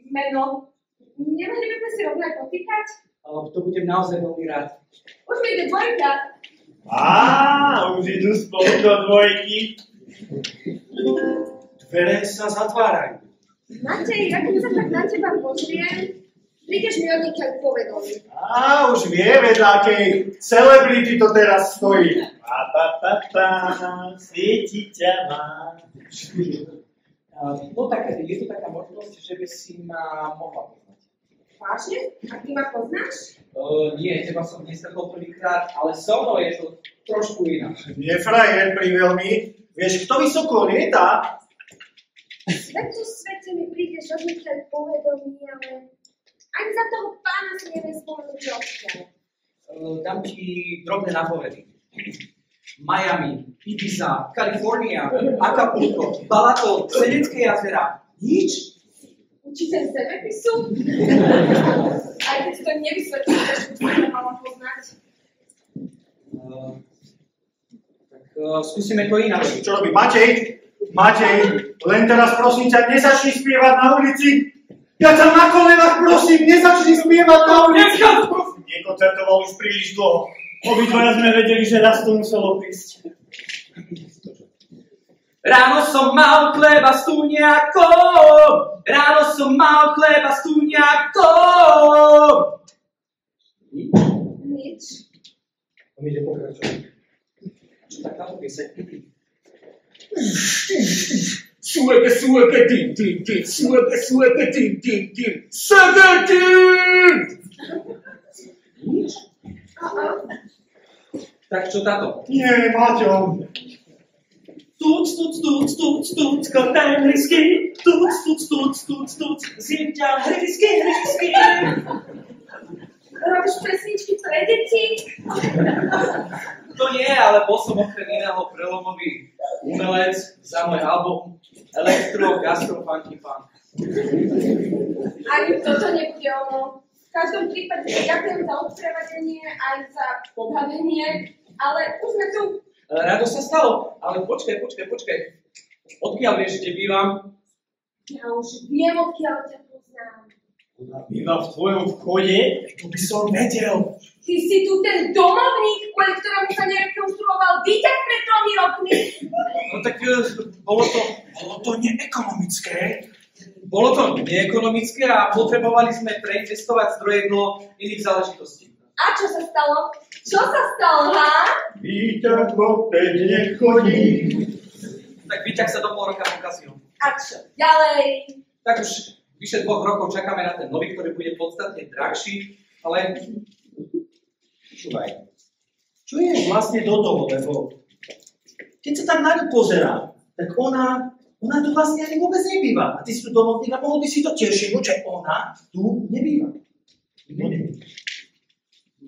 meno. Nemohli by sme si rovno aj potýkať? To budem naozaj veľmi rád. Už mi ide dvojka. Už idú spolu do dvojky. Dvere sa zatvárajú. Matej, ak sa tak na teba pozriem, prídeš mi odnikiaľ povedomí. Už vie, vedľa akej celebrity to teraz stojí. Svieti ťa má. No tak, je tu taká možnosť, že by si ma mohla poznať. Vážne? A ty ma poznáš? Nie, teba som nestretol prvýkrát, ale so mnou je to trošku ináč. Nie frajer pri veľmi. Vieš, kto vysoko lieta? Svetu svete mi prídeš odnikiaľ povedomí, ale ani za toho pána si neviem spomenúť, že odkiaľ. Dám ti drobné nápovedy. Miami, Ibiza, Kalifornia, Acapulco, Balaton, Senecké jazera. Nič? Učiteľ zemepisu? Aj keď to nevysvetlíš, že by som mala poznať. Skúsime to ináč. Čo robí Matej, len teraz prosím ťa, nezačni spievať na ulici. Ja ťa na kolenách prosím, nezačni spievať na ulici. Nekoncertoval už príliš dlho. Obidvaja sme vedeli, že raz to muselo prísť. Ráno som mal chleba s tuňakom. Ráno som mal chleba s tuňakom. Nič. On ide pokračovať. Čo tak táto pieseň? Sueke, sueke, din, din, din, sueke, sueke, din, din, din, sedetin! Nič? Tak čo táto? Nie, Maťo. Tuc, tuc, tuc, tuc, tuc, kopen hrisky, tuc, tuc, tuc, tuc, tuc, zimťa hrisky, hrisky. Robíš pesničky pre deti? To nie, ale bol som okrem iného prelomový umelec za môj album Elektro Gastro Funky Funk. Ani toto nebude ono. V každom prípade ďakujem za odprevadenie aj za pobavenie, ale už sme tu. Rado sa stalo, ale počkaj. Odkiaľ vieš, kde bývam? Ja už viem, odkiaľ ťa poznám. Ona býva v tvojom vchode? To by som vedel. Ty si tu ten domovník, kvôli ktorému sa nerekonštruoval výťah pred 3 rokmi. No tak bolo to neekonomické. Bolo to neekonomické a potrebovali sme preinvestovať zdroje do iných záležitostí. A čo sa stalo? Čo sa stalo, ha? Výťah opäť nechodí. Tak výťah sa do pol roka pokazil. A čo? Ďalej. Tak už vyše 2 rokov čakáme na ten nový, ktorý bude podstatne drahší, ale počúvaj, čo je vlastne do toho, lebo keď sa tak na ňu pozerá, tak ona tu vlastne ani vôbec nebýva. A ty si tu domovník a mohol by si to tešiť, že ona tu nebýva.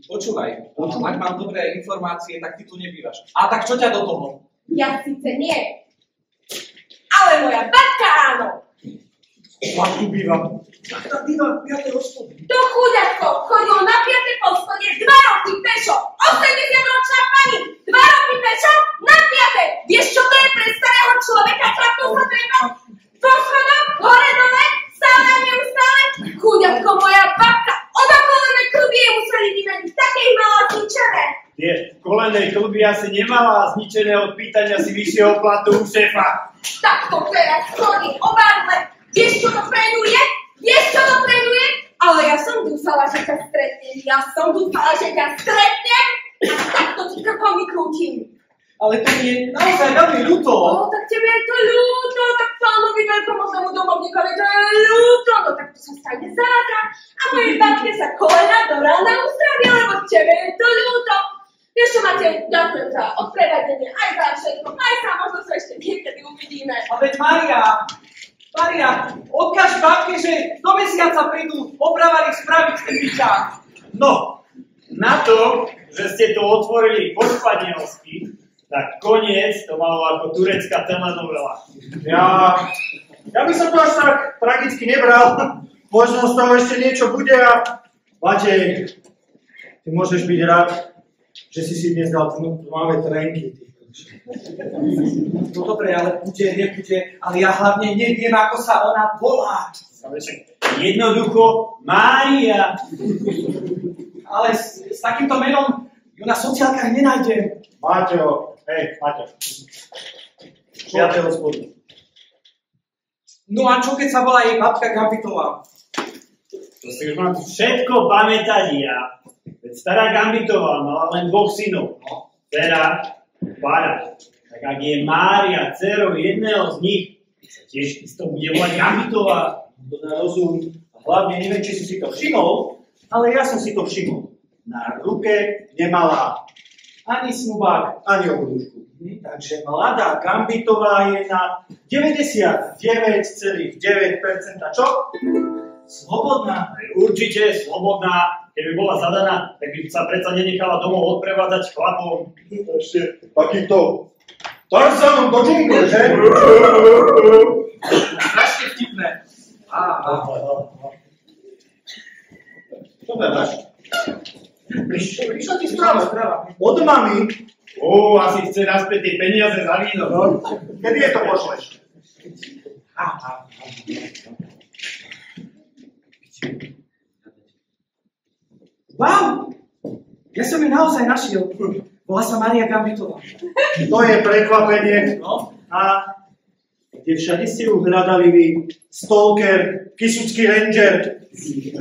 Počúvaj, ak mám dobré informácie, tak ty tu nebývaš. A tak čo ťa do toho? Ja síce nie, ale moja babka áno. A tu bývam. Tak tam býva 5. hospody. To chuďatko chodilo na 5. poschodie 2 roky pešo. 80-ročná pani, 2 roky pešo na 5. Vieš, čo to je pre starého človeka? Trapnú sa treba po schodoch, hore dole, stále a neustále. Chuďatko, moja babka, odokolené klby jej museli vymeniť, také ich mala zničené. Tie kolenej klby asi nemala zničené od pýtania si vyššieho platu u šéfa. Tak to teraz chodí obádle. Vieš, čo to trénuje? Ale ja som dúfala, že ťa stretnem. A takto ti krkom vykrútim. Ale to mi je naozaj veľmi ľúto. Tak tebe je to ľúto, tak pánovi veľkomožnému domovníkovi to je ľúto. No tak to sa stane zázrak. A mojej babke sa kolena do rána uzdravia, lebo tebe je to ľúto. Vieš čo, Matej, ďakujem za odprevadenie, aj za všetko, aj za možno sa ešte niekedy uvidíme. A veď Mária, odkáž babke, že do mesiaca prídu opravári spraviť ten výťah. No, na to, že ste to otvorili po španielsky, tak koniec to malo ako turecká telenovela. Ja by som to až tak tragicky nebral. Možno z toho ešte niečo bude a Matej, ty môžeš byť rád, že si dnes dal tmavé trenky. No dobre, ale nebude, ale ja hlavne neviem, ako sa ona volá. Jednoducho Mária. Ale s takýmto menom ju na sociálkach nenájdem. Maťo. Priateľ hospodu. No a čo keď sa volá jej babka Gambitová? To si už mám všetko pamätať ja. Veď stará Gambitová mala len 2 synov. Dcera, Para. Tak ak je Mária dcerou jedného z nich, sa tiež isto bude volať Gambitová. To dá rozum. A hlavne neviem, či si to všimol, ale ja som si to všimol. Na ruke nemala ani snubák, ani obudušku. Takže mladá Gambitová je na 99,9% čo? Slobodná. Určite slobodná. Keby bola zadaná, tak by sa predsa nenechala domov odprevádzať chlapom. Ešte takýto Tarzanom do džungle, že? Strašne vtipné. Čo hľadaš? Prišla ti správa. Od mami. Asi chce naspäť tie peniaze za víno. No. Kedy je to pošleš? Wow! Ja som ju naozaj našiel. Volá sa Mária Gambitová. To je prekvapenie. No. A kde všade ste ju hľadali vy? Stalker, Kisucký ranger.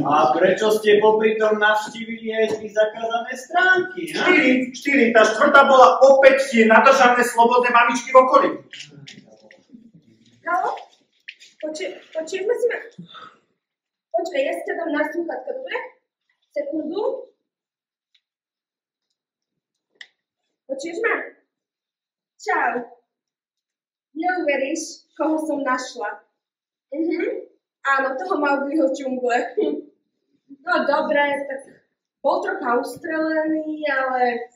A prečo ste popri tom navštívili aj 3 zakázané stránky? 4. Tá 4. bola opäť tie nadržané slobodné mamičky v okolí. Halo? Počujeme si ma? Počkaj, ja si ťa dám na slúchatka, dobre? Sekundu. Počuješ ma? Čau. Neuveríš, koho som našla. Áno, toho Maugliho z džungle. No dobre, tak bol trocha ustrelený, ale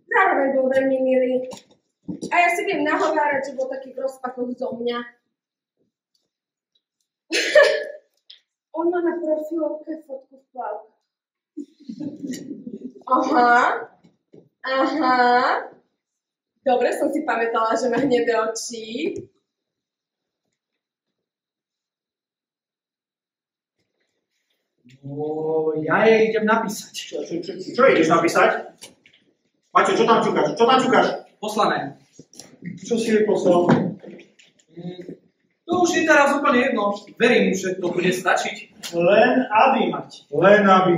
zároveň bol veľmi milý. A ja si viem nahovárať, že bol taký v rozpakoch zo mňa. On má na profilovke fotku v plavkách. Aha. Dobre, som si pamätala, že má hnedé oči. No, ja jej idem napísať. Čo ideš napísať? Maťo, čo tam čukáš? Poslané. Čo si jej poslal? To už je teraz úplne jedno. Verím, že to bude stačiť. Len aby mať. Len aby.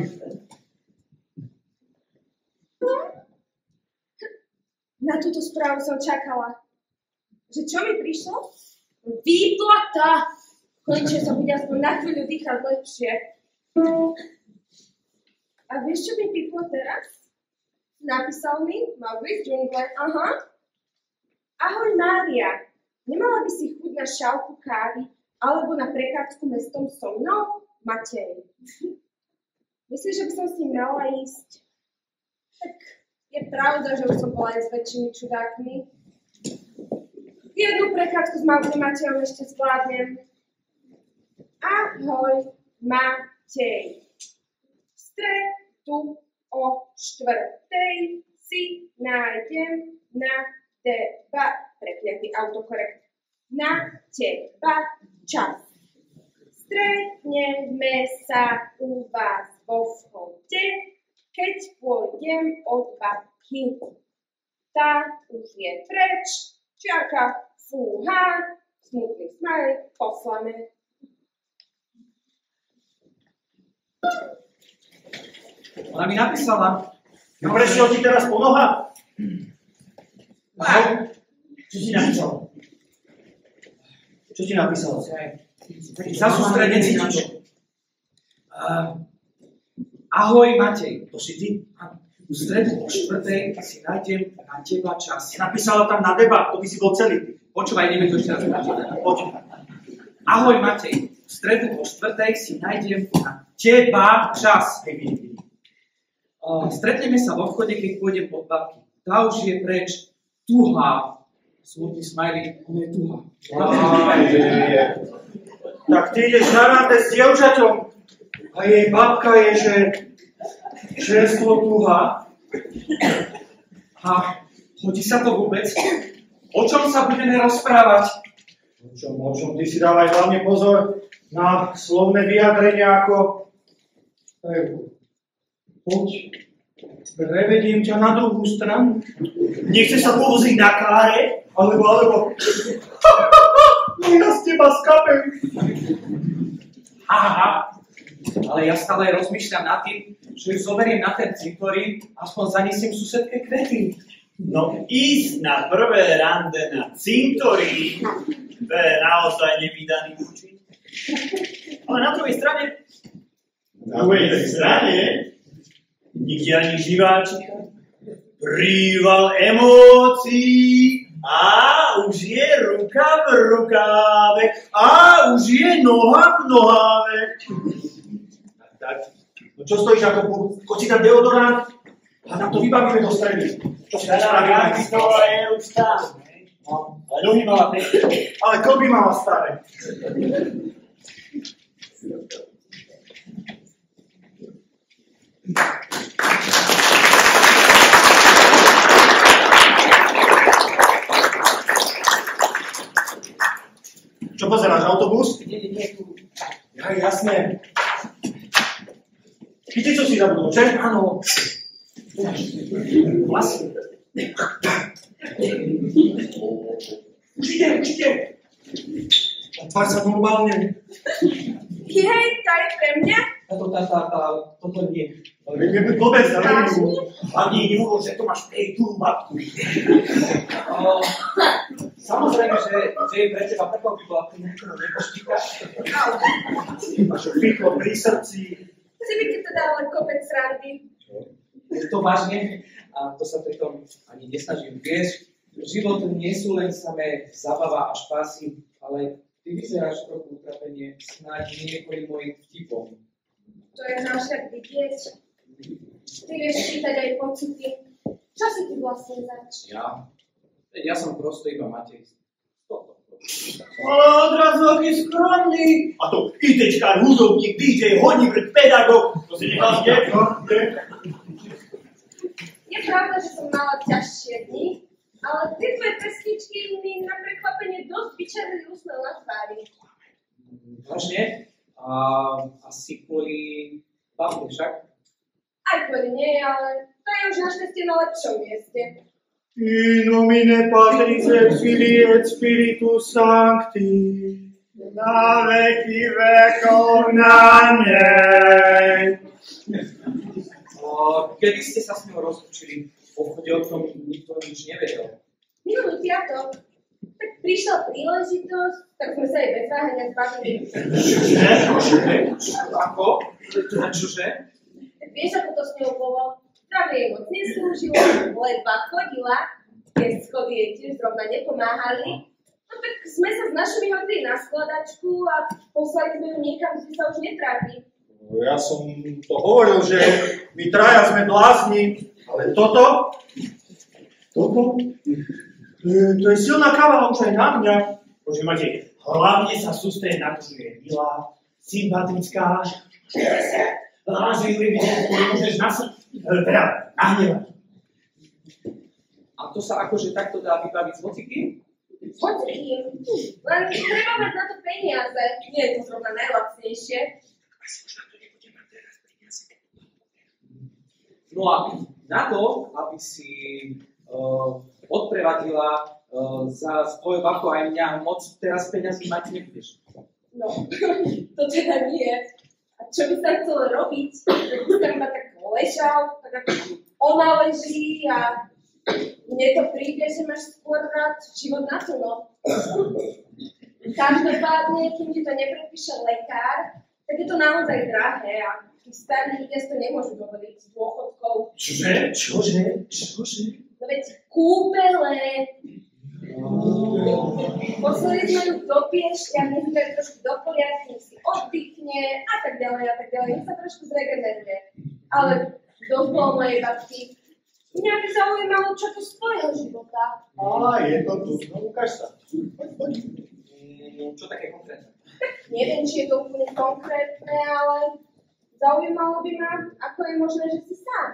Na túto správu som čakala. Že čo mi prišlo? Výplata! Konečne som bude aspoň na chvíľu dýchať lepšie. A vieš, čo mi píplo teraz? Napísal mi Maugli z džungle. Aha. Ahoj, Mária. Nemala by si chuť na šálku kávy alebo na prechádzku mestom so mnou? Matej. Myslíš, že by som s ním mala ísť? Tak je pravda, že už som bola aj s väčšími čudákmi. Jednu prechádzku s Mauglim Matejom ešte zvládnem. Ahoj, Matej. V stredu o 4:00 si nájdem na teba, prekliatý autokorekt, na teba čas. Stretneme sa u vás vo vchode, keď pôjdem od babky. Tá už je preč, čiarka, fúha, smutný smajl, poslané. Ona mi napísala. No prešiel ti teraz po nohách? Čo ti napísal? Čo ti napísal? Taký sa sústredne cítiš. Ahoj, Matej. To si ty? V stredu o 4:00 si nájdem na teba čas. Napísala tam na deba, to by si bol celý. Počúvaj, ideme to ešte raz povedať. Počúvaj. Ahoj, Matej. V stredu o 4:00 si nájdem na teba čas. Stretneme sa vo vchode, keď pôjdem od babky. Tá už je preč. Tuhá. Smutný smajlík, on je tuhá. Tak ty ideš na rande s dievčaťom a jej babka je, že čerstvo tuhá. A hodí sa to vôbec? O čom sa budeme rozprávať? O čom? Ty si dávaj hlavne pozor na slovné vyjadrenia ako poď, prevediem ťa na druhú stranu. Nechceš sa povoziť na káre? Alebo ja z teba skapem. Aha, ale ja stále rozmýšľam nad tým, že ju zoberiem na ten cintorín, aspoň zanesiem susedke kvety. No ísť na prvé rande na cintorín, to je naozaj nevídaný účin. Ale na druhej strane, nikde ani živáčika, príval emócií, a už je ruka v rukáve, a už je noha v noháve. Tak. No čo stojíš ako púd? Choď si tam deodorant a nám to vybavíme do stredy. Čo si to spravíme? To je už tam. No, ale nohy mala pekne. Ale klby mala staré. Čo pozeráš, autobus? Nie, tu. Ja, jasné. Ty čo si zabudol, že? Áno. Vlastne. Už ide. Tvár sa normálne. Jej, tá je pre mňa? Toto nie. Nebuď vôbec Vážne? Hlavne nehovor, že to máš tú babku. Samozrejme, že je pre teba prekvapilo, ako nejakého neboštíka. Máš pichlo pri srdci. Si by ti to dal len kopec srandy. Je to vážne a to sa pritom ani nesnažím. Vieš, život nie sú len samé zabava a špásy, ale ty vyzeráš trochu utrapenie, snáď nie kvôli mojim vtipom. To je však vidieť. Ty vieš čítať aj pocity. Čo si ty vlastne zač? Ja som prosto iba Matej. Ale odrazu aký skromný. A to ITčkár, hudobník, DJ, honivrt, pedagóg. To si nechal kde? Je pravda, že som mala ťažšie dni, ale tie tvoje pesničky mi na prekvapenie dosť vyčerili úsmev na tvári. Vážne? Asi kvôli babke však? Aj kvôli nie, ale to je už našťastie na lepšom mieste. In nomine Patris et Filii et Spiritus Sancti. Na veky vekov na nej. Kedy ste sa s ňou rozlúčili? V obchode o tom nikto nič nevedel. Minulý piatok. Tak prišla príležitosť, tak sme sa jej bez váhania zbavili. Ako? Čože? Tak vieš, ako to s ňou bolo? Zdravie jej moc neslúžilo, ledva chodila, tie schody jej tiež zrovna nepomáhali. No tak sme sa s našimi hodili na skladačku a poslali sme ju niekam, kde sa už netrápi. Ja som to hovoril, že my traja sme blázni, ale toto, to je silná káva už aj na mňa. Bože, Matej, hlavne sa sústreď na to, že je milá, sympatická, láže ju vidieť, môžeš nahnevať. A to sa akože takto dá vybaviť z hocikým? Hocikým? Len treba mať na to peniaze. Nie je to zrovna najlacnejšie. No a na to, aby si odprevadila za svoju babku aj mňa, moc teraz peniazy mať nebudeš. No, to teda nie. A čo by sa chcel robiť? Tak by sa iba tak ležal, tak ako ona leží a mne to príde, že máš skôr rád život na no. Každopádne, kým ti to nepredpíše lekár, tak je to naozaj drahé a tí starí ľudia si to nemôžu dovoliť s dôchodkou. Čože? No veď kúpele. Poslali sme ju do Piešťa, nech to je trošku do poriadku, nech si oddychne a tak ďalej, nech sa trošku zregeneruje. Ale dosť bolo mojej babky. Mňa by zaujímalo, čo to z tvojho života. Je to tu, no ukáž sa. Poď. Čo také konkrétne? Neviem, či je to úplne konkrétne, ale zaujímalo by ma, ako je možné, že si sám.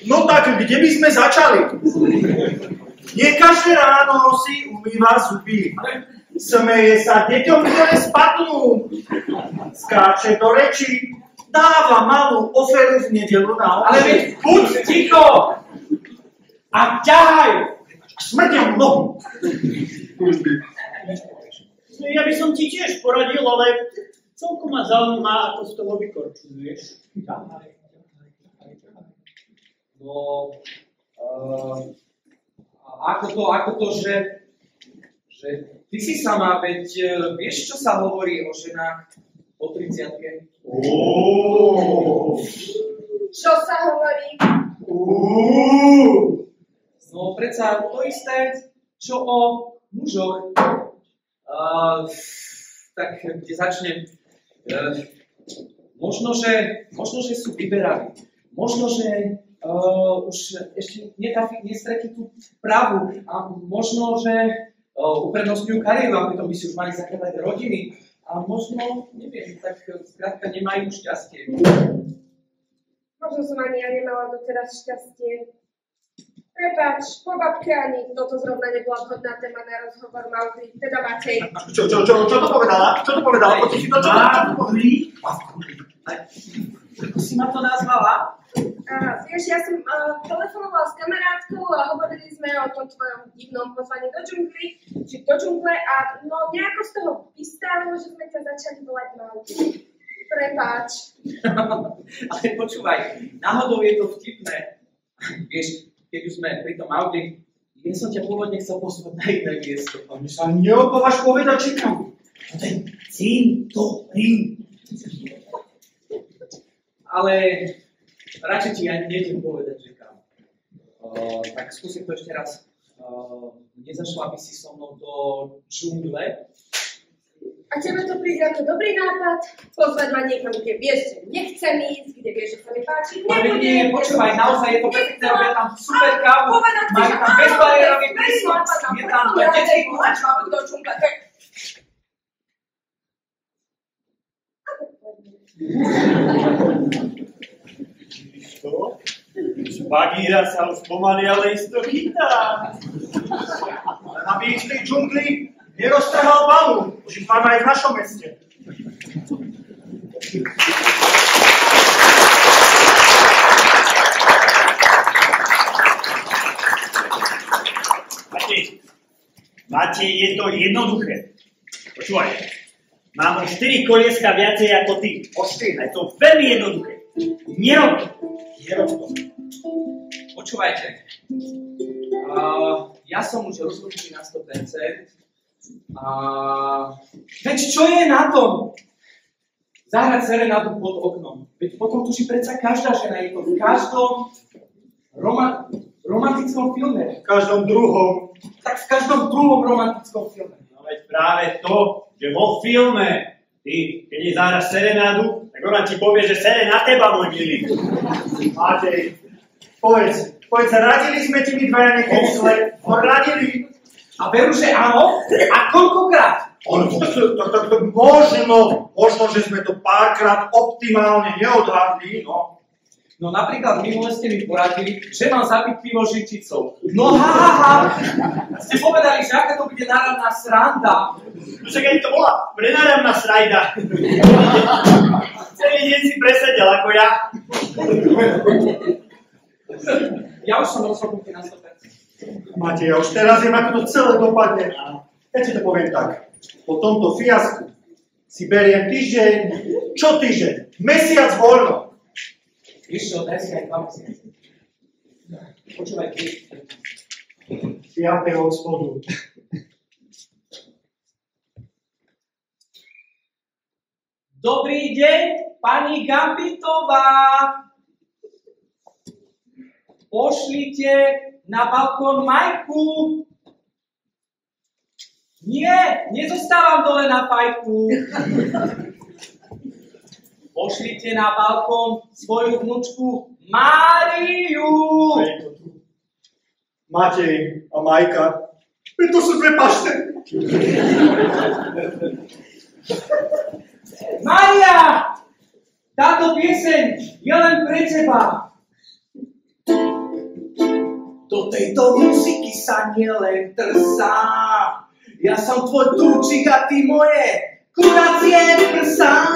No tak, kde by sme začali? Nie každé ráno si umýva zuby. Smeje sa deťom, ktoré spadnú. Skáče do reči. Dáva malú oferu v nedeľu na Ale veď buď ticho! A ťahaj! Smrťam nohu. Ja by som ti tiež poradil, ale celkom ma zaujíma, ako z toho vykorčuješ. No, ako to, že ty si sama, veď vieš, čo sa hovorí o ženách po 30-ke? Čo sa hovorí? No, predsa to isté, čo o mužoch. Tak, kde začnem? Možno, že sú vyberaví. Možno, že už ešte nestretli tú právu. A možno, že uprednostňujú kariéru, a pritom by si už mali zakladať rodiny. A možno, neviem, tak skrátka nemajú šťastie. Možno som ani ja nemala doteraz šťastie. Prepáč, po babke ani toto zrovna nebola vhodná téma na rozhovor Maury, teda Matej. Čo to povedala? Čo to povedala? Čo to povedala? Ako si ma to nazvala? Vieš, ja som telefonovala s kamarátkou a hovorili sme o tom tvojom divnom pozvaní do džungle a no nejako z toho vystávalo, že sme ťa začali volať Maudy. Prepáč. Ale počúvaj, náhodou je to vtipné. Vieš, keď už sme pri tom Maudy, ja som ťa pôvodne chcel posúvať na iné miesto. A my sa neopováš povedať, či kam. To ten cintorín. Ale radšej ti ani nejdem povedať, že kam. Tak skúsim to ešte raz. Nezašla by si so mnou do džungle? A tebe to príde ako dobrý nápad? Pozvať ma niekam, kde vieš, že nechcem ísť, kde vieš, že sa mi páči. Nie, počúvaj, naozaj je to perfektné, robia tam super kávu, majú tam bezbariérový prístup, je tam detský kúhačka. Čo? Bagíra sa už pomaly, ale isto chytá. Len aby ich z tej džungli neroztrhal balu. Už ich máme aj v našom meste. Matej, je to jednoduché. Počúvaj, mám o 4 kolieska viacej ako ty. O 4. A je to veľmi jednoduché. Nerob to. Počúvajte, ja som už rozhodnutý na 100%. Veď čo je na tom? Zahrať serenádu pod oknom. Veď potom tuší predsa každá žena, je to v každom romantickom filme. V každom druhom. Tak v každom druhom romantickom filme. No veď práve to, že vo filme ty, keď jej zahraš serenádu, tak ona ti povie, že sere na teba, môj milý. Matej, povedz, radili sme ti my dvaja niekedy zle? Radili? A veru, že áno? A koľkokrát? Možno, že sme to párkrát optimálne neodhadli, no. No napríklad minule ste mi poradili, že mám zapiť pivo živčicou. No ha. Ste povedali, že aká to bude náramná sranda. No však aj to bola prenáramná srajda. Celý deň si presedel ako ja. Ja už som rozhodnutý na 100%. Matej, ja už teraz viem, ako to celé dopadne. Ja ti to poviem tak. Po tomto fiasku si beriem týždeň, čo týždeň? Mesiac voľno. Vieš čo, daj si aj 2 mesiace. Počúvaj, ty. 5. od spodu. Dobrý deň, pani Gambitová. Pošlite na balkón Majku. Nie, nezostávam dole na fajku. Pošlite na balkón svoju vnúčku Máriu. Matej a Majka, to sú dve pašte. Mária, táto pieseň je len pre teba. Do tejto muziky sa nielen trsá. Ja som tvoj túčik a ty moje kuracie prsá.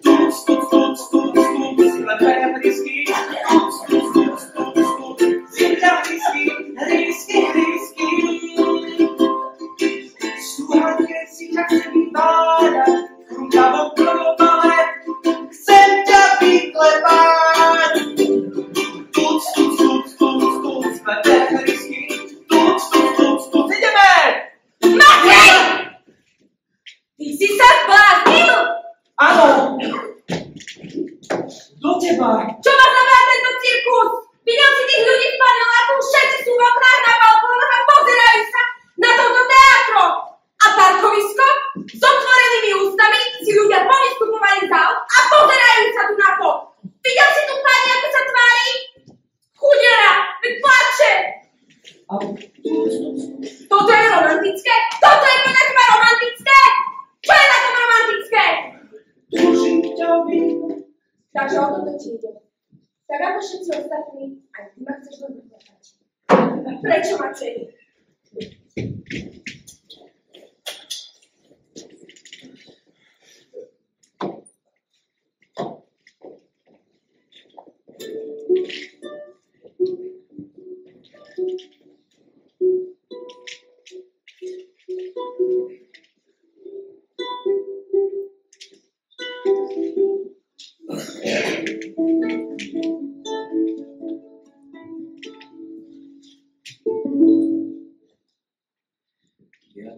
Tuc, tuc, tuc, tuc, tuc, slepé brisky. Tuc, tuc, tuc, tuc, tuc, zimťa brisky, rysky, rysky. Sluchajte si ťa chce vyváľať, chrumťavom probale, chcem ťa vyklepať. Tuc, tuc, tuc, tuc, tuc, slepé brisky. Tuc, tuc, tuc, tuc, ideme! Matej! Ty si sa zbláznil? Áno! Do teba! Čo má znamená tento cirkus? Videl si tých ľudí v paneláku, všetci sú v oknách na balkónoch a pozerajú sa na toto teátro. A parkovisko? S otvorenými ústami si ľudia povystupovali z aut a pozerajú sa tu na to. Videl si tu pani, ako sa tvári? Chudera, veď plače. Toto je romantické? Toto je podľa teba romantické? Čo je na tom romantické? Tužím ťa vidieť. Takže o toto ti ide. Tak ako všetci ostatní, aj ty ma chceš len vyplatať. Prečo, Matej? Ja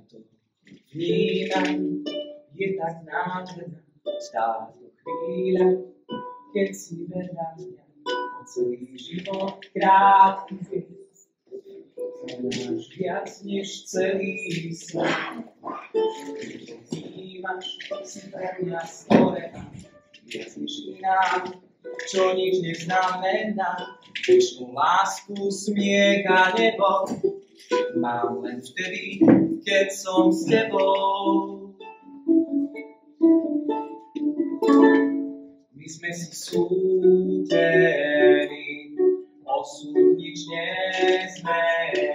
to vnímam, je tak nádherná táto chvíľa, keď si vedľa mňa celý život krátky kvíz. Znáš viac než celý svet. Vnímaš si pre mňa stvorená, viac než iná, čo nič neznamená. Večnú lásku, smiech a nebo mám len vtedy, keď som s tebou. My sme si súdení, osud nič nezmení.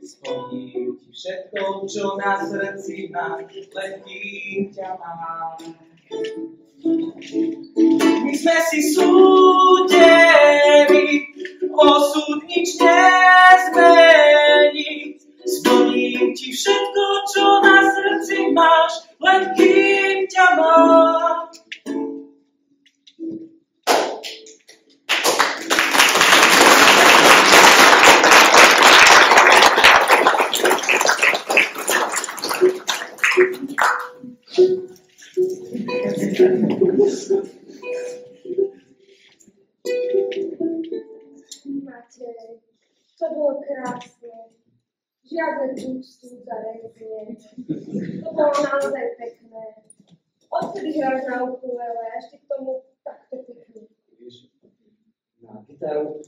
Splním ti všetko, čo na srdci máš, len kým ťa mám. My sme si súdení, osud nič nezmení. Splním ti všetko, čo na srdci máš, len kým ťa mám. Matej, to bolo krásne. Žiadne túctu za rezne. To bolo naozaj pekné. Odtedy hráš na ukulele a ešte k tomu takto pekne. Vieš, na gitaru,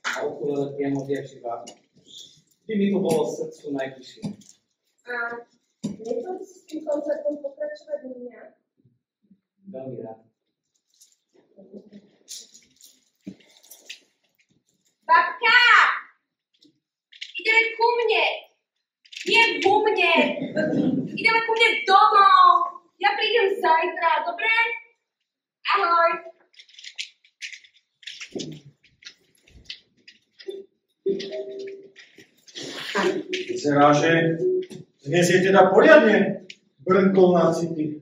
na ukulele priamo viačiva. Vždy mi to bolo srdcu najbližšie. A nechcel by si s tým koncertom pokračovať u mňa? Veľmi rád. Babka! Ideme ku mne! Nie ku mne! Ideme ku mne domov! Ja prídem zajtra, dobre? Ahoj! Vyzerá, že dnes je teda poriadne brnkol na city.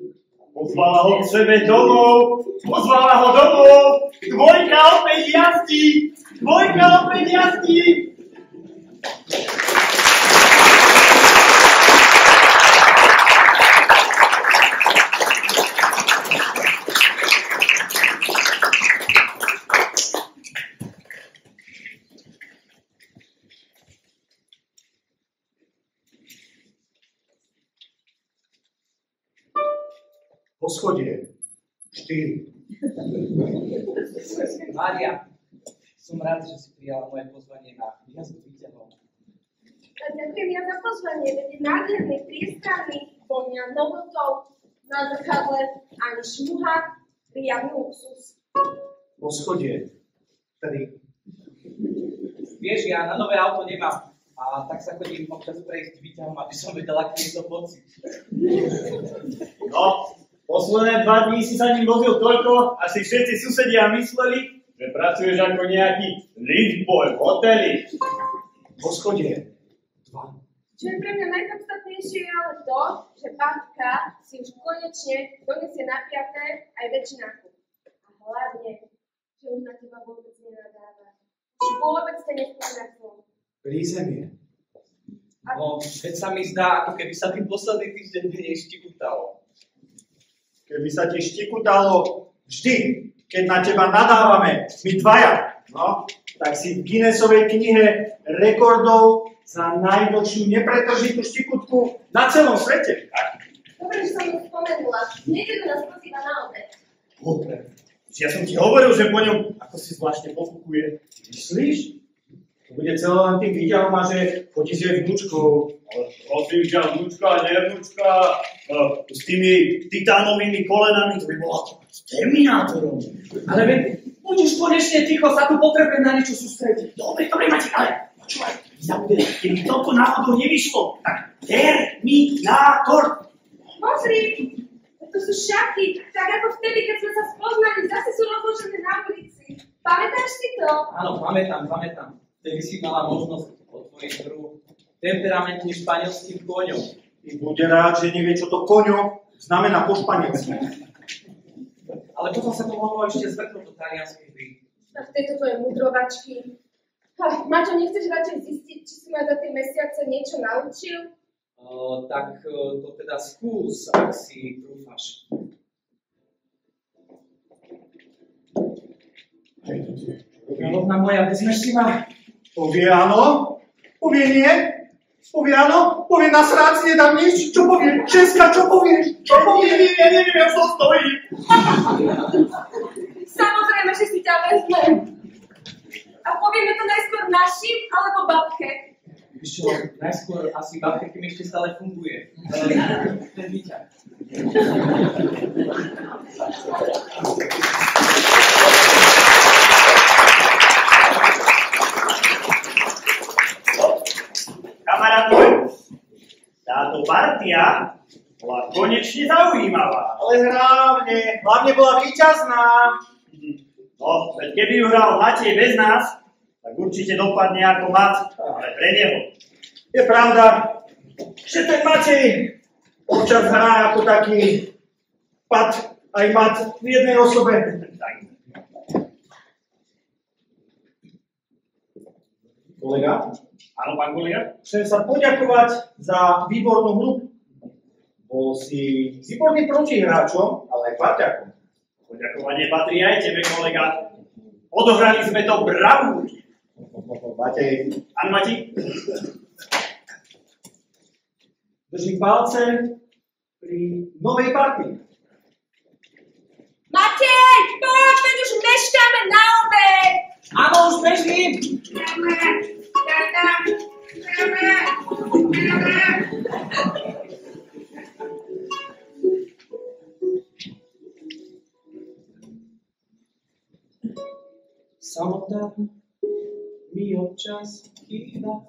Pozvala ho k sebe domov! Pozvala ho domov! Dvojka opäť jazdí! Dvojka opäť jazdí! Poschodie. 4. Mária, som rád, že si prijala moje pozvanie na výjazd výťahov. Ďakujem ja za pozvanie, veď je nádherný, priestranný, vonia novotou, na zrkadle ani šmuha, prijavný luxus. Poschodie. 3. Vieš, ja na nové auto nemám. A tak sa chodím občas prejsť výťahom, aby som vedela, aký je to pocit. No, posledné 2 dní si sa ním vozil toľko, až si všetci susedia mysleli, že pracuješ ako nejaký liftboy v hoteli. Poschodie. 2. Čo je pre mňa najpodstatnejšie je ale to, že babka si už konečne donesie na piaté aj väčšinaku. A hlavne, že už na teba vôbec nenadáva. Už vôbec sa nespomínam. Prízemie. No, veď sa mi zdá, ako keby sa tým posledný týždeň menej štikutalo. Keby sa ti štikutalo vždy, keď na teba nadávame, my dvaja, no, tak si v Guinnessovej knihe rekordov za najdlhšiu nepretržitú štikutku na celom svete. Dobre, že som ju spomenula. Niekedy nás pozýva na obed. Dobre. Ja som ti hovoril, že po ňom ako si zvláštne pofúkuje. Myslíš? To bude celé len tým výťahom a že chodí s jej vnúčkou. Ale prosím ťa, vnúčka, nevnúčka, s tými titánovými kolenami, to by bola s Terminátorom. Ale veď, buď už konečne ticho, sa tu potrebujem na niečo sústrediť. Dobre, Mati, ale počúvaj, zabudem, keby toľko náhodou nevyšlo, tak Terminátor. Pozri, to sú šaty, tak ako vtedy, keď sme sa spoznali, zase sú rozložené na ulici. Pamätáš si to? Áno, pamätám. Vtedy si mala možnosť otvoriť trhu temperamentným španielským koňom. I bude rád, že nevie, čo to koňo znamená po španielsky. Ale potom sa to mohlo ešte zvrtnúť do talianskej hry. A v tejto tvojej mudrovačky. Maťo, nechceš radšej zistiť, či si ma za tie mesiace niečo naučil? Tak to teda skús, ak si trúfaš. Kráľovna moja, vezmeš si ma? Povie áno, povie nie, povie áno, povie na srác, nedám nič, čo povie? Česka, čo povieš? Čo povie? Ja neviem, jak to stojí. Samozrejme, že si ťa vezmem. A povieme to najskôr našim, alebo babke? Víš čo, najskôr asi babke, kým ešte stále funguje. Ten výťah. Kamarát môj, táto partia bola konečne zaujímavá. Ale hlavne bola víťazná. No, veď keby ju hral Matej bez nás, tak určite dopadne ako mat, ale pre neho. Je pravda, že ten Matej občas hrá ako taký pat aj mat v jednej osobe. Kolega? Áno, pán kolega? Chcem sa poďakovať za výbornú hru. Bol si výborný protihráčom, ale aj parťakom. Poďakovanie patrí aj tebe, kolega. Odohrali sme to bravúrne. Matej. Áno, Mati? Držím palce pri novej partii. Matej, poď, veď už meškáme na obed! Áno, už bežím! Samota mi občas chýba.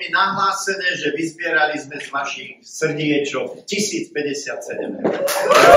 Nahlásené, že vyzbierali sme z vašich srdiečok 1057 eur.